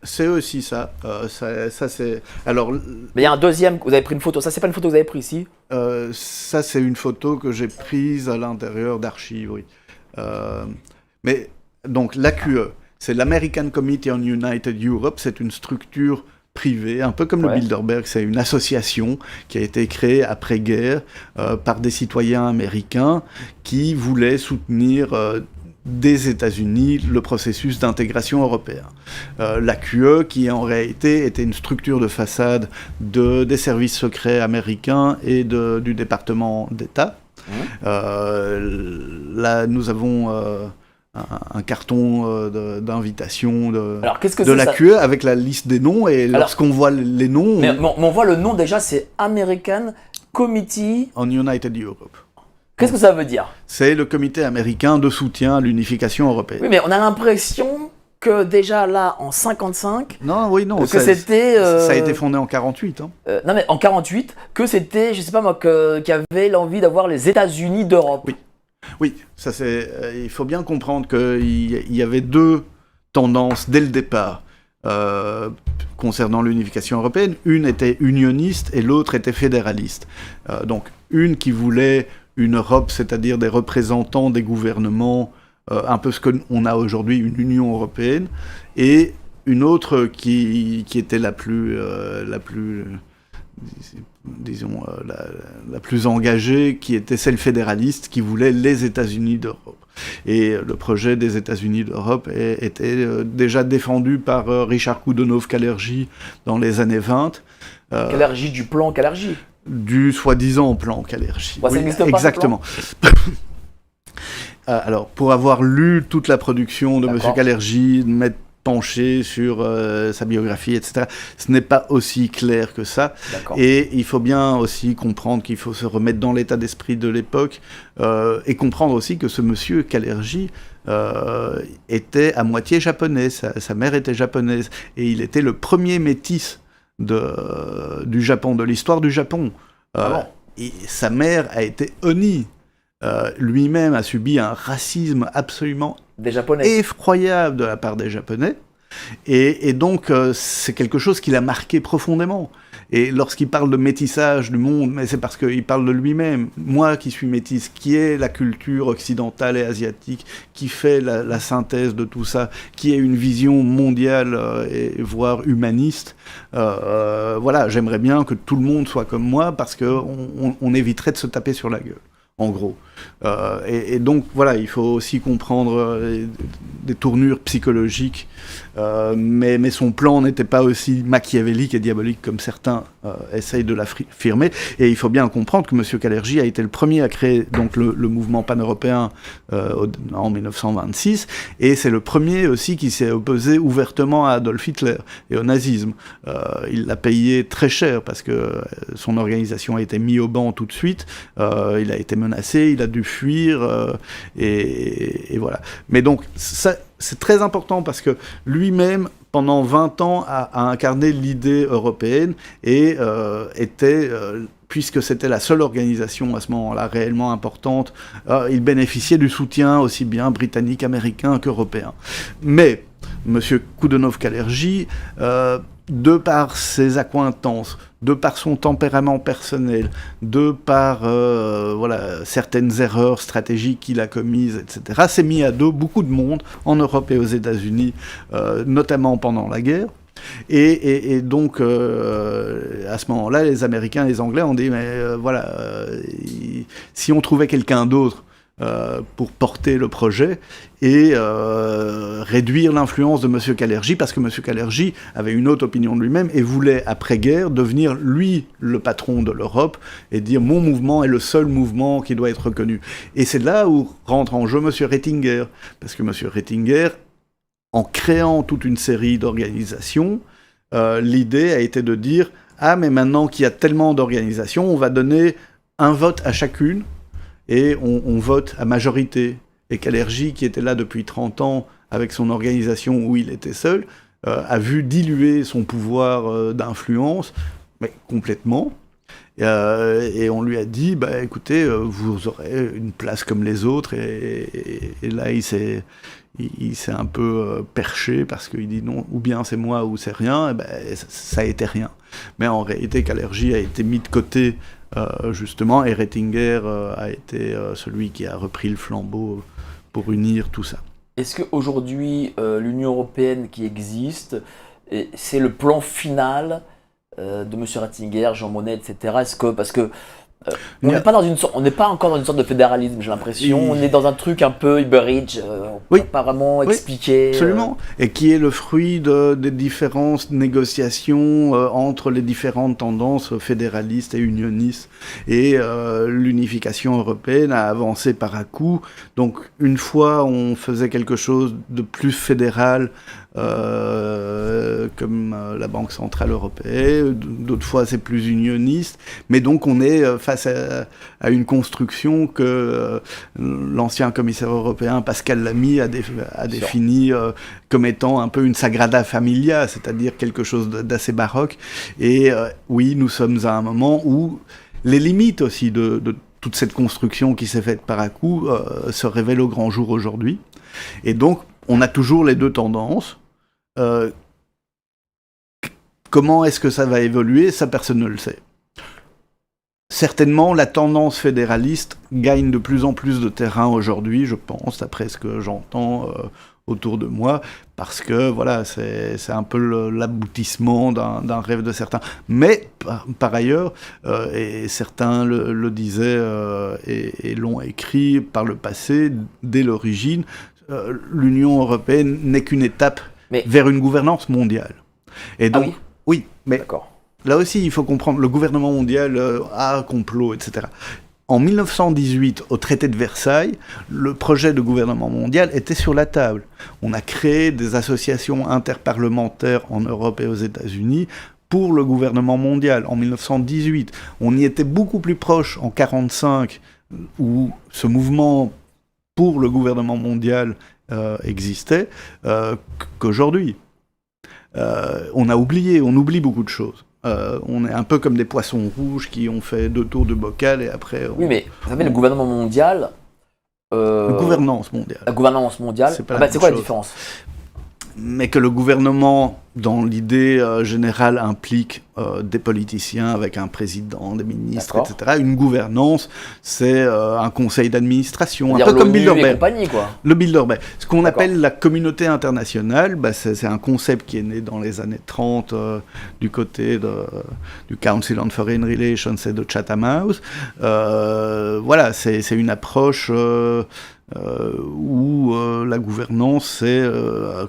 C'est aussi ça. Ça c'est. Alors. Mais il y a un deuxième. Vous avez pris une photo. Ça, c'est pas une photo que vous avez prise ici. Ça, c'est une photo que j'ai prise à l'intérieur d'archives. Oui. Mais donc l'AQE, c'est l'American Committee on United Europe. C'est une structure privée, un peu comme le Bilderberg. C'est une association qui a été créée après-guerre par des citoyens américains qui voulaient soutenir des États-Unis le processus d'intégration européen. L'AQE, qui en réalité était une structure de façade des services secrets américains et du département d'État. Là, nous avons un carton d'invitation de l'AQE avec la liste des noms, et lorsqu'on voit les noms... Mais on voit le nom déjà, c'est American Committee on United Europe. Qu'est-ce que ça veut dire ? C'est le comité américain de soutien à l'unification européenne. Oui, mais on a l'impression que déjà là, en 55... Non. Que c'était... Ça a été fondé en 48. Non, mais en 48, que c'était, je sais pas moi, qu'il y avait l'envie d'avoir les États-Unis d'Europe. Oui, ça c'est... il faut bien comprendre qu'il y avait deux tendances dès le départ concernant l'unification européenne. Une était unioniste et l'autre était fédéraliste. Donc, une qui voulait une Europe, c'est-à-dire des représentants des gouvernements, un peu ce qu'on a aujourd'hui, une Union européenne, et une autre qui était la plus engagée, qui était celle fédéraliste, qui voulait les États-Unis d'Europe. Et le projet des États-Unis d'Europe était déjà défendu par Richard Coudenhove-Kalergi dans les années 20. Kalergi du plan Kalergi. Du soi-disant plan Kalergi. Ça n'existe pas, exactement. Alors, pour avoir lu toute la production de M. Kalergi, de m'être penché sur sa biographie, etc., ce n'est pas aussi clair que ça. Et il faut bien aussi comprendre qu'il faut se remettre dans l'état d'esprit de l'époque et comprendre aussi que ce monsieur Kalergi était à moitié japonais. Sa mère était japonaise et il était le premier métis du Japon, de l'histoire du Japon. Et sa mère a été Oni. Lui-même a subi un racisme absolument effroyable de la part des Japonais. Et donc, c'est quelque chose qui l'a marqué profondément. Et lorsqu'il parle de métissage du monde, mais c'est parce qu'il parle de lui-même. Moi qui suis métisse, qui est la culture occidentale et asiatique, qui fait la synthèse de tout ça, qui est une vision mondiale et voire humaniste, voilà, j'aimerais bien que tout le monde soit comme moi, parce qu'on éviterait de se taper sur la gueule, en gros. Et donc, voilà, il faut aussi comprendre des tournures psychologiques, mais son plan n'était pas aussi machiavélique et diabolique comme certains essayent de l'affirmer. Et il faut bien comprendre que M. Kalergi a été le premier à créer donc, le mouvement pan-européen en 1926, et c'est le premier aussi qui s'est opposé ouvertement à Adolf Hitler et au nazisme. Il l'a payé très cher parce que son organisation a été mise au ban tout de suite, il a été menacé, il a dû fuir, et voilà. Mais donc, ça c'est très important parce que lui-même, pendant 20 ans, a incarné l'idée européenne et puisque c'était la seule organisation à ce moment-là réellement importante, il bénéficiait du soutien aussi bien britannique, américain qu'européen. Mais M. Koudenov-Kalergi, de par ses accointances, de par son tempérament personnel, de par certaines erreurs stratégiques qu'il a commises, etc., s'est mis à dos beaucoup de monde en Europe et aux États-Unis, notamment pendant la guerre. Et donc, à ce moment-là, les Américains et les Anglais ont dit, si on trouvait quelqu'un d'autre pour porter le projet et réduire l'influence de M. Kalergi, parce que M. Kalergi avait une autre opinion de lui-même et voulait, après-guerre, devenir, lui, le patron de l'Europe et dire « mon mouvement est le seul mouvement qui doit être reconnu ». Et c'est là où rentre en jeu M. Rettinger, parce que M. Rettinger, en créant toute une série d'organisations, l'idée a été de dire « ah, mais maintenant qu'il y a tellement d'organisations, on va donner un vote à chacune, et on vote à majorité ». Et Kalergi, qui était là depuis 30 ans avec son organisation où il était seul, a vu diluer son pouvoir d'influence, mais complètement. Et on lui a dit, écoutez, vous aurez une place comme les autres. Et là, il s'est un peu perché parce qu'il dit non, ou bien c'est moi ou c'est rien. Et ça a été rien. Mais en réalité, Kalergi a été mis de côté, justement, et Rettinger a été celui qui a repris le flambeau pour unir tout ça. Est-ce qu'aujourd'hui, l'Union européenne qui existe, c'est le plan final de M. Rettinger, Jean Monnet, etc. Est-ce que, parce que on n'est pas encore dans une sorte de fédéralisme, j'ai l'impression. On est dans un truc un peu Uberidge, pas vraiment expliqué. Absolument. Et qui est le fruit des différentes négociations entre les différentes tendances fédéralistes et unionistes. Et l'unification européenne a avancé par à coup. Donc une fois on faisait quelque chose de plus fédéral, comme la Banque Centrale Européenne, d'autres fois c'est plus unioniste, mais donc on est face à une construction que l'ancien commissaire européen Pascal Lamy a défini comme étant un peu une sagrada familia, c'est-à-dire quelque chose d'assez baroque, et oui, nous sommes à un moment où les limites aussi de toute cette construction qui s'est faite par à coup se révèlent au grand jour aujourd'hui, et donc on a toujours les deux tendances. Comment est-ce que ça va évoluer ? Ça, personne ne le sait. Certainement, la tendance fédéraliste gagne de plus en plus de terrain aujourd'hui, je pense, d'après ce que j'entends autour de moi, parce que voilà, c'est un peu l'aboutissement d'un rêve de certains. Mais, par ailleurs, et certains le disaient et l'ont écrit par le passé, dès l'origine, l'Union européenne n'est qu'une étape vers une gouvernance mondiale. Et donc, oui, mais d'accord. Là aussi, il faut comprendre, le gouvernement mondial a complot, etc. En 1918, au traité de Versailles, le projet de gouvernement mondial était sur la table. On a créé des associations interparlementaires en Europe et aux États-Unis pour le gouvernement mondial en 1918. On y était beaucoup plus proche en 1945, où ce mouvement pour le gouvernement mondial existait, qu'aujourd'hui. On oublie beaucoup de choses. On est un peu comme des poissons rouges qui ont fait 2 tours de bocal et après... Oui, mais vous savez, le gouvernement mondial... La gouvernance mondiale. La gouvernance mondiale, c'est quoi la différence ? Mais que le gouvernement, dans l'idée générale, implique des politiciens avec un président, des ministres, etc. Une gouvernance, c'est un conseil d'administration, un peu comme Bilderberg. Le Bilderberg. Ce qu'on appelle la communauté internationale, c'est un concept qui est né dans les années 30 du côté du Council on Foreign Relations et de Chatham House. Voilà, c'est une approche... où la gouvernance, c'est,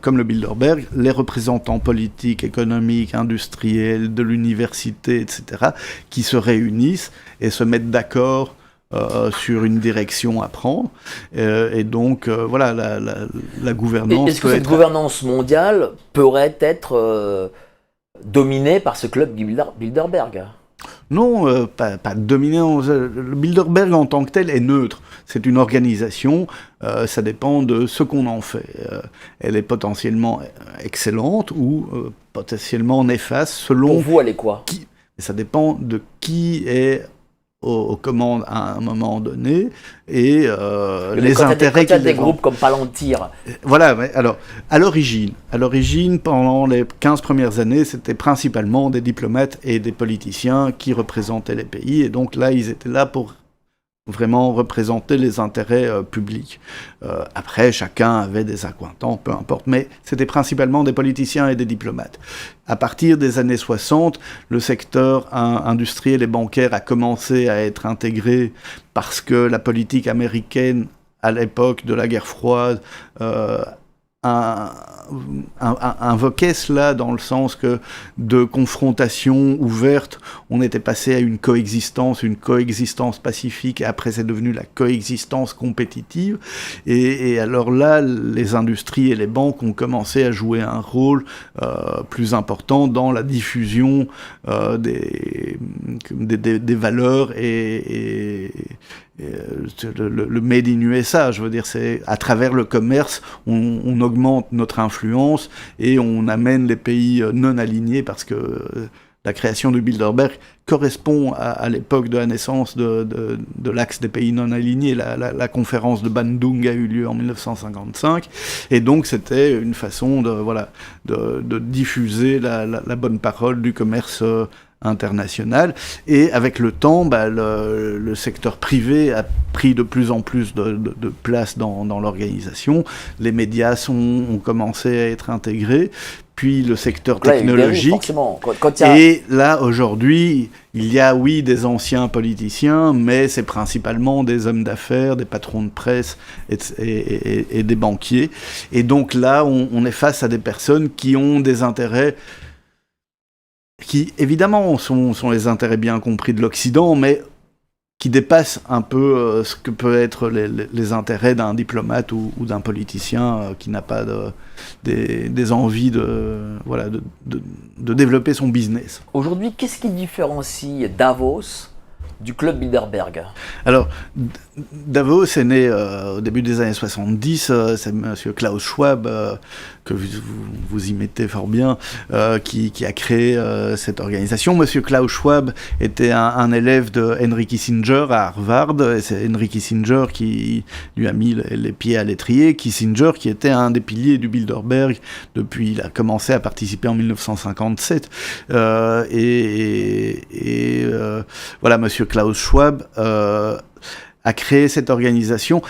comme le Bilderberg, les représentants politiques, économiques, industriels, de l'université, etc., qui se réunissent et se mettent d'accord sur une direction à prendre. Et donc, voilà, la gouvernance... Est-ce que cette gouvernance mondiale pourrait être dominée par ce club Bilderberg ? Non, pas dominant. Le Bilderberg en tant que tel est neutre. C'est une organisation, ça dépend de ce qu'on en fait. Elle est potentiellement excellente ou potentiellement néfaste selon... Pour vous, elle est quoi? Ça dépend de qui est aux commandes à un moment donné et les intérêts qu'il y a des groupes comme Palantir. Voilà, mais alors, à l'origine, pendant les 15 premières années, c'était principalement des diplomates et des politiciens qui représentaient les pays, et donc là, ils étaient là pour vraiment représenter les intérêts publics. Après, chacun avait des accointants, peu importe, mais c'était principalement des politiciens et des diplomates. À partir des années 60, le secteur industriel et bancaire a commencé à être intégré parce que la politique américaine, à l'époque de la guerre froide, invoquait cela dans le sens que de confrontation ouverte, on était passé à une coexistence pacifique, et après c'est devenu la coexistence compétitive, et alors là, les industries et les banques ont commencé à jouer un rôle plus important dans la diffusion des valeurs et le Made in USA, je veux dire, c'est à travers le commerce, on augmente notre influence et on amène les pays non alignés, parce que la création du Bilderberg correspond à l'époque de la naissance de l'axe des pays non alignés. La conférence de Bandung a eu lieu en 1955, et donc c'était une façon de diffuser la bonne parole du commerce international. Et avec le temps, le secteur privé a pris de plus en plus de place dans l'organisation. Les médias ont commencé à être intégrés, puis le secteur technologique. Et là, aujourd'hui, il y a, oui, des anciens politiciens, mais c'est principalement des hommes d'affaires, des patrons de presse et des banquiers. Et donc là, on est face à des personnes qui ont des intérêts qui, évidemment, sont les intérêts bien compris de l'Occident, mais qui dépassent un peu ce que peut être les intérêts d'un diplomate ou d'un politicien qui n'a pas des envies de développer son business. Aujourd'hui, qu'est-ce qui différencie Davos du club Bilderberg? Alors, Davos est né au début des années 70, c'est M. Klaus Schwab, que vous imitez fort bien, qui a créé cette organisation. M. Klaus Schwab était un élève de Henry Kissinger à Harvard, et c'est Henry Kissinger qui lui a mis les pieds à l'étrier. Kissinger, qui était un des piliers du Bilderberg depuis, il a commencé à participer en 1957, voilà, M. Klaus Schwab a créé cette organisation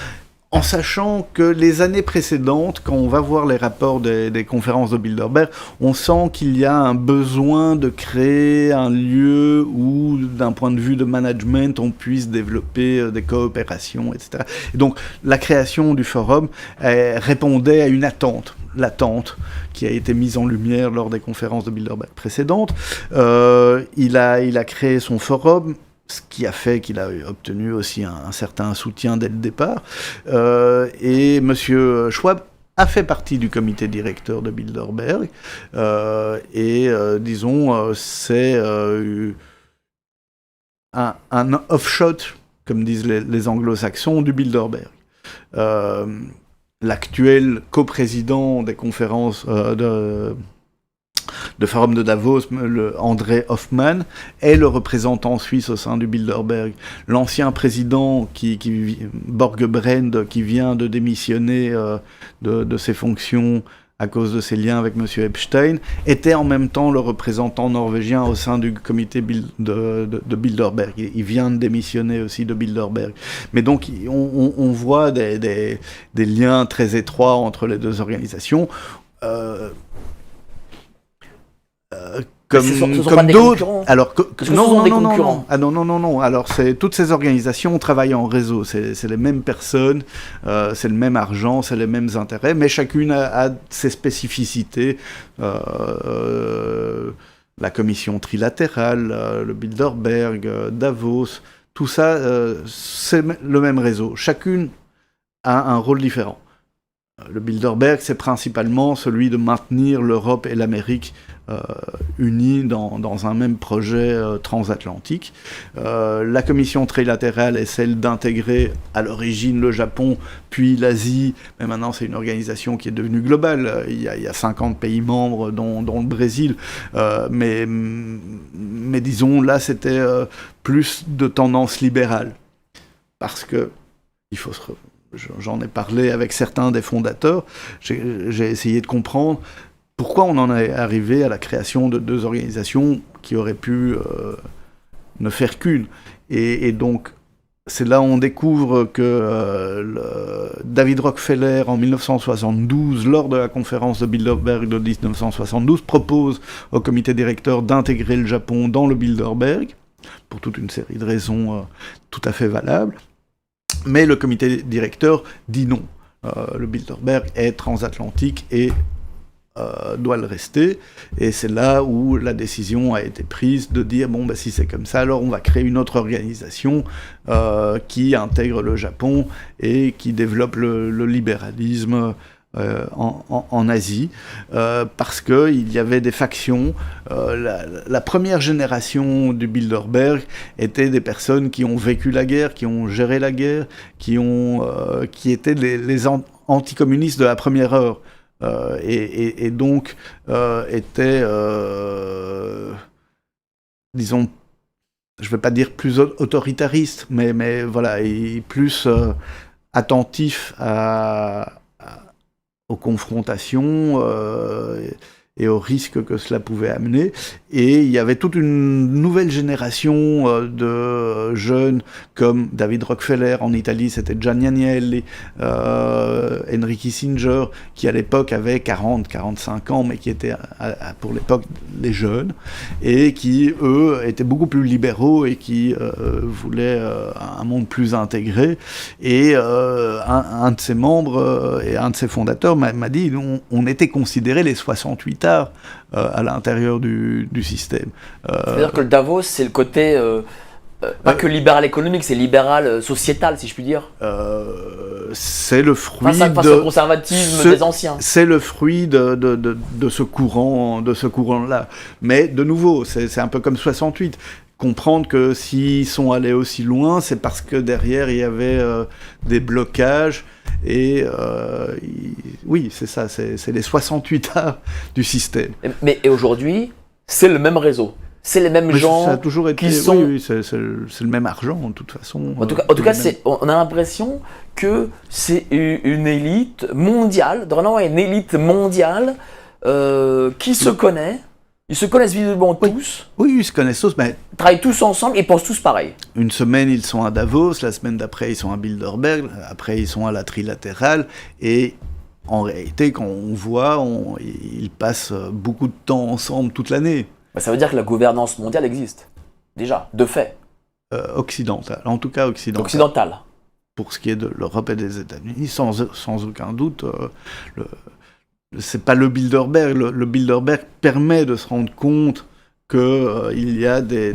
en sachant que les années précédentes, quand on va voir les rapports des conférences de Bilderberg, on sent qu'il y a un besoin de créer un lieu où, d'un point de vue de management, on puisse développer des coopérations, etc. Et donc, la création du forum répondait à une attente, l'attente qui a été mise en lumière lors des conférences de Bilderberg précédentes. Il a créé son forum, ce qui a fait qu'il a obtenu aussi un certain soutien dès le départ. Et M. Schwab a fait partie du comité directeur de Bilderberg. Disons, c'est un offshot, comme disent les anglo-saxons, du Bilderberg. L'actuel coprésident des conférences de Forum de Davos, André Hoffmann, est le représentant suisse au sein du Bilderberg. L'ancien président, Borge Brend, qui vient de démissionner de ses fonctions à cause de ses liens avec M. Epstein, était en même temps le représentant norvégien au sein du comité de Bilderberg. Il vient de démissionner aussi de Bilderberg. Mais donc, on voit des liens très étroits entre les deux organisations. Comme d'autres, alors non. Alors toutes ces organisations travaillent en réseau. C'est les mêmes personnes, c'est le même argent, c'est les mêmes intérêts, mais chacune a ses spécificités. La commission trilatérale, le Bilderberg, Davos, tout ça, c'est le même réseau. Chacune a un rôle différent. Le Bilderberg, c'est principalement celui de maintenir l'Europe et l'Amérique unies dans un même projet transatlantique. La commission trilatérale est celle d'intégrer à l'origine le Japon, puis l'Asie, mais maintenant c'est une organisation qui est devenue globale. Il y a 50 pays membres, dont le Brésil, mais disons, là c'était plus de tendance libérale. Parce que, j'en ai parlé avec certains des fondateurs, j'ai essayé de comprendre pourquoi on en est arrivé à la création de deux organisations qui auraient pu ne faire qu'une. Et donc, c'est là où on découvre que David Rockefeller, en 1972, lors de la conférence de Bilderberg de 1972, propose au comité directeur d'intégrer le Japon dans le Bilderberg, pour toute une série de raisons tout à fait valables. Mais le comité directeur dit non. Le Bilderberg est transatlantique et doit le rester. Et c'est là où la décision a été prise de dire, bon, bah, si c'est comme ça, alors on va créer une autre organisation qui intègre le Japon et qui développe le libéralisme en Asie, parce qu'il y avait des factions. La première génération du Bilderberg était des personnes qui ont vécu la guerre, qui ont géré la guerre, qui étaient les anticommunistes de la première heure, et donc étaient, disons, je ne vais pas dire plus autoritaristes, mais voilà, et plus attentifs aux confrontations et aux risques que cela pouvait amener. Et il y avait toute une nouvelle génération de jeunes comme David Rockefeller. En Italie, c'était Gianni Agnelli, Henry Kissinger, qui à l'époque avaient 40-45 ans, mais qui étaient pour l'époque les jeunes, et qui, eux, étaient beaucoup plus libéraux et qui voulaient un monde plus intégré. Et un de ses membres et un de ses fondateurs m'a dit, on était considérés les 68 arts à l'intérieur du système. C'est-à-dire que le Davos, c'est le côté pas que libéral économique, c'est libéral sociétal, si je puis dire. C'est le fruit face au conservatisme des anciens. C'est le fruit de ce courant-là. Mais de nouveau, c'est un peu comme 68. Comprendre que s'ils sont allés aussi loin, c'est parce que derrière il y avait des blocages. Et oui, c'est ça, c'est les 68 arts du système. Mais aujourd'hui, c'est le même réseau. C'est les mêmes gens ça a toujours été, qui sont... Oui, c'est le même argent, de toute façon. En tout cas on a l'impression que c'est une élite mondiale, vraiment une élite mondiale qui se connaît. Ils se connaissent visiblement tous. Oui, ils se connaissent tous, mais... Ils travaillent tous ensemble et pensent tous pareil. Une semaine, ils sont à Davos, la semaine d'après, ils sont à Bilderberg, après, ils sont à la trilatérale, et en réalité, quand on voit, ils passent beaucoup de temps ensemble toute l'année. Ça veut dire que la gouvernance mondiale existe, déjà, de fait. Occidentale, en tout cas occidentale. Occidentale. Pour ce qui est de l'Europe et des États-Unis, sans aucun doute, c'est pas le Bilderberg. Le Bilderberg permet de se rendre compte qu'il y a des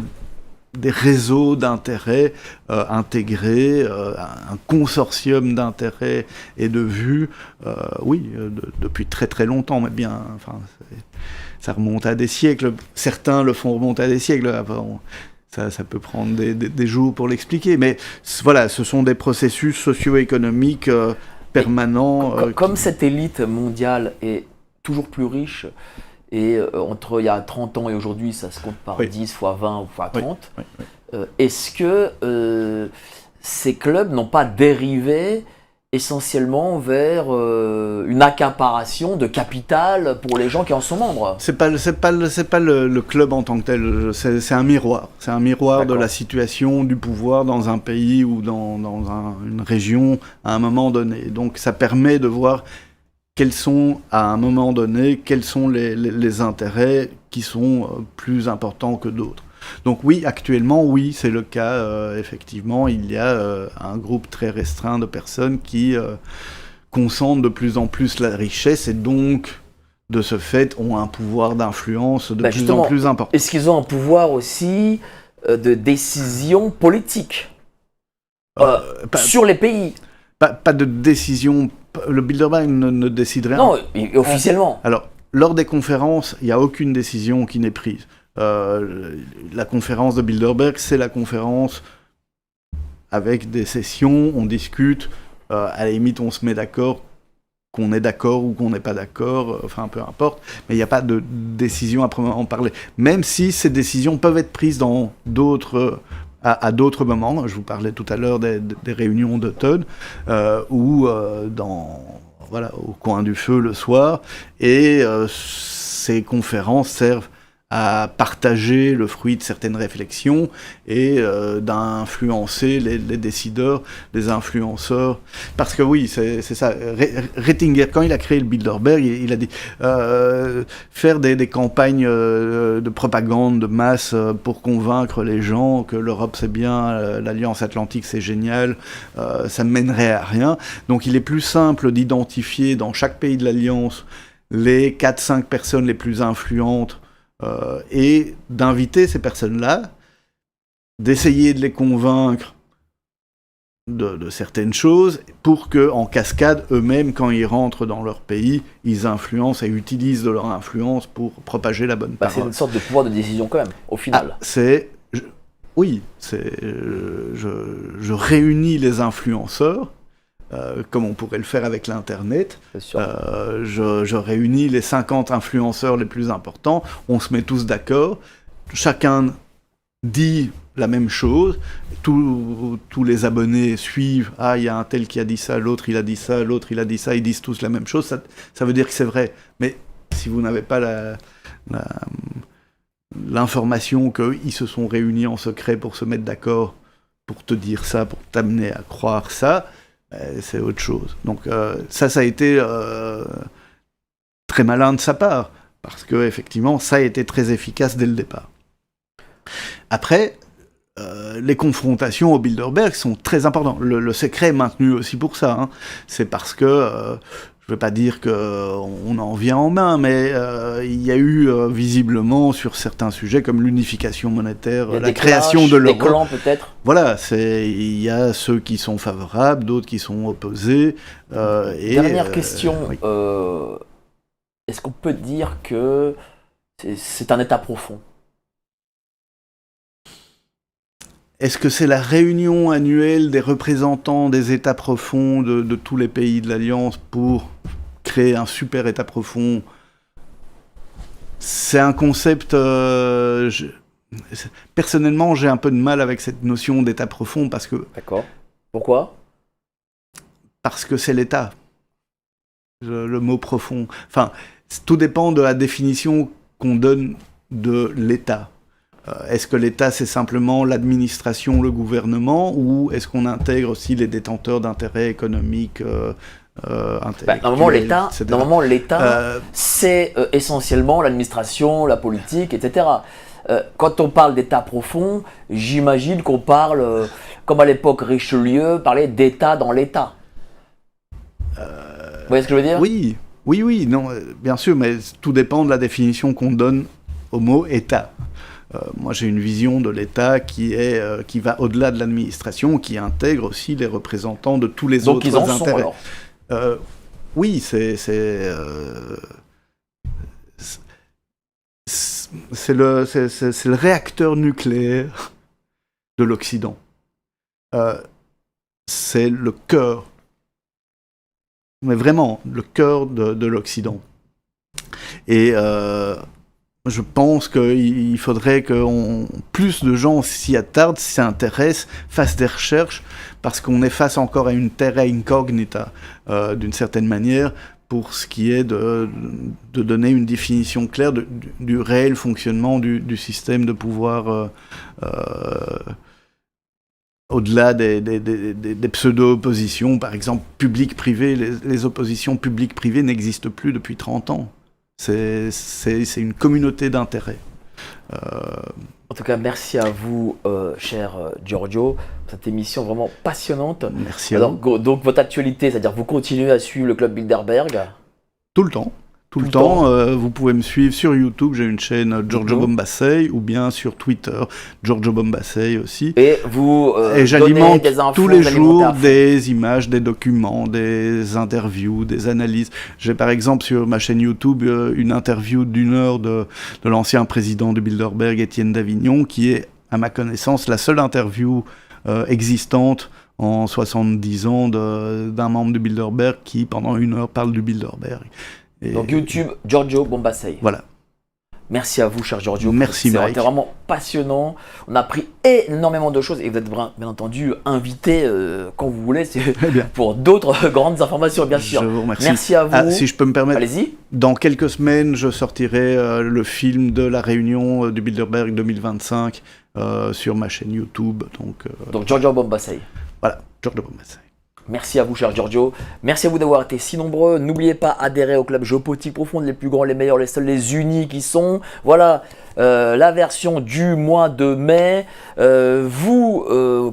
réseaux d'intérêts intégrés, un consortium d'intérêts et de vues, depuis très très longtemps, mais bien, enfin, ça remonte à des siècles. Certains le font remonter à des siècles. Ça peut prendre des jours pour l'expliquer, mais voilà, ce sont des processus socio-économiques permanent. Comme cette élite mondiale est toujours plus riche, et entre il y a 30 ans et aujourd'hui, ça se compte par 10 fois 20 ou fois 30, est-ce que ces clubs n'ont pas dérivé essentiellement vers une accaparation de capital pour les gens qui en sont membres? C'est pas le club en tant que tel, c'est un miroir. C'est un miroir de la situation du pouvoir dans un pays ou dans une région à un moment donné. Donc ça permet de voir quels sont, à un moment donné, quels sont les intérêts qui sont plus importants que d'autres. Donc oui, actuellement, oui, c'est le cas. Effectivement, il y a un groupe très restreint de personnes qui concentrent de plus en plus la richesse et donc, de ce fait, ont un pouvoir d'influence de plus en plus important. Est-ce qu'ils ont un pouvoir aussi de décision politique sur les pays? Pas de décision le Bilderberg ne décide rien. Non, officiellement. Alors, lors des conférences, il n'y a aucune décision qui n'est prise. La conférence de Bilderberg, c'est la conférence avec des sessions, on discute, à la limite on se met d'accord, qu'on est d'accord ou qu'on n'est pas d'accord, enfin peu importe, mais il n'y a pas de décision à proprement parler. Même si ces décisions peuvent être prises dans à d'autres moments, je vous parlais tout à l'heure des réunions d'automne, ou au coin du feu le soir, et ces conférences servent à partager le fruit de certaines réflexions et d'influencer les décideurs, les influenceurs. Parce que oui, c'est ça. Rettinger, quand il a créé le Bilderberg, il a dit faire des campagnes de propagande de masse pour convaincre les gens que l'Europe c'est bien, l'Alliance Atlantique c'est génial, ça ne mènerait à rien. Donc il est plus simple d'identifier dans chaque pays de l'Alliance les 4-5 personnes les plus influentes et d'inviter ces personnes-là, d'essayer de les convaincre de certaines choses pour qu'en cascade, eux-mêmes, quand ils rentrent dans leur pays, ils influencent et utilisent de leur influence pour propager la bonne parole. C'est une sorte de pouvoir de décision quand même, au final. Je réunis les influenceurs, comme on pourrait le faire avec l'Internet. Je réunis les 50 influenceurs les plus importants, on se met tous d'accord, chacun dit la même chose, tous les abonnés suivent, il y a un tel qui a dit ça, l'autre il a dit ça, l'autre il a dit ça, ils disent tous la même chose, ça veut dire que c'est vrai. Mais si vous n'avez pas l'information qu'ils se sont réunis en secret pour se mettre d'accord, pour te dire ça, pour t'amener à croire ça, c'est autre chose. Donc ça a été très malin de sa part, parce que effectivement ça a été très efficace dès le départ. Après, les confrontations au Bilderberg sont très importantes. Le secret est maintenu aussi pour ça, hein. C'est parce que je ne veux pas dire qu'on en vient en main, mais il y a eu visiblement sur certains sujets comme l'unification monétaire, la création de l'euro. Des clans peut-être. Voilà, il y a ceux qui sont favorables, d'autres qui sont opposés. Dernière question, oui. Est-ce qu'on peut dire que c'est un État profond ? Est-ce que c'est la réunion annuelle des représentants des États profonds de tous les pays de l'Alliance pour créer un super État profond ? C'est un concept... Personnellement, j'ai un peu de mal avec cette notion d'État profond parce que... D'accord. Pourquoi ? Parce que c'est l'État. Le mot profond. Enfin, tout dépend de la définition qu'on donne de l'État. Est-ce que l'État, c'est simplement l'administration, le gouvernement, ou est-ce qu'on intègre aussi les détenteurs d'intérêts économiques, intellectuels, Normalement, l'État, c'est essentiellement l'administration, la politique, etc. Quand on parle d'État profond, j'imagine qu'on parle, comme à l'époque Richelieu, parlait d'État dans l'État. Vous voyez ce que je veux dire ? Oui, non, bien sûr, mais tout dépend de la définition qu'on donne au mot État. Moi, j'ai une vision de l'État qui va au-delà de l'administration, qui intègre aussi les représentants de tous les autres intérêts. Donc, ils en sont, alors ? Oui, c'est le réacteur nucléaire de l'Occident. C'est le cœur, mais vraiment le cœur de l'Occident. Et je pense qu'il faudrait que plus de gens s'y attardent, s'y intéressent, fassent des recherches, parce qu'on est face encore à une terra incognita, d'une certaine manière, pour ce qui est de donner une définition claire du réel fonctionnement du système de pouvoir au-delà des pseudo-oppositions, par exemple public-privé. Les oppositions public-privé n'existent plus depuis 30 ans. C'est une communauté d'intérêts. En tout cas, merci à vous, cher Giorgio, pour cette émission vraiment passionnante. Merci à vous. Donc, votre actualité, c'est-à-dire vous continuez à suivre le Club Bilderberg ? Tout le temps. Tout le temps. Vous pouvez me suivre sur YouTube, j'ai une chaîne Giorgio Bombassei, ou bien sur Twitter, Giorgio Bombassei aussi. Et vous et j'alimente des infos, tous les jours alimentaires. des images, des documents, des interviews, des analyses. J'ai par exemple sur ma chaîne YouTube une interview d'1 heure de l'ancien président de Bilderberg, Étienne Davignon, qui est, à ma connaissance, la seule interview existante en 70 ans d'un membre de Bilderberg qui, pendant 1 heure, parle du Bilderberg. Et Donc YouTube, Giorgio Bombassei. voilà. Merci à vous, cher Giorgio. Merci, Mike. C'était vraiment passionnant. On a appris énormément de choses et vous êtes bien entendu invité quand vous voulez pour d'autres grandes informations, bien sûr. Je vous remercie. Merci à vous. Si je peux me permettre, allez-y. Dans quelques semaines, je sortirai le film de la réunion du Bilderberg 2025 sur ma chaîne YouTube. Donc Giorgio Bombassei. Voilà, Giorgio Bombassei. Merci à vous, cher Giorgio. Merci à vous d'avoir été si nombreux. N'oubliez pas, adhérer au club Géopolitique Profonde, les plus grands, les meilleurs, les seuls, les unis qui sont. Voilà la version du mois de mai. Vous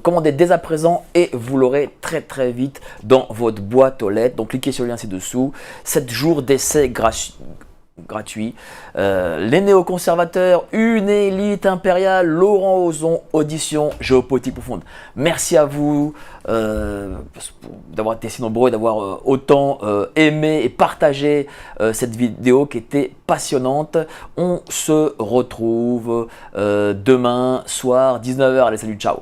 commandez dès à présent et vous l'aurez très très vite dans votre boîte aux lettres. Donc cliquez sur le lien ci-dessous. 7 jours d'essai gratuit. Les néoconservateurs, une élite impériale, Laurent Ozon, audition Géopolitique Profonde. Merci à vous d'avoir été si nombreux et d'avoir autant aimé et partagé cette vidéo qui était passionnante. On se retrouve demain soir, 19h. Allez, salut, ciao.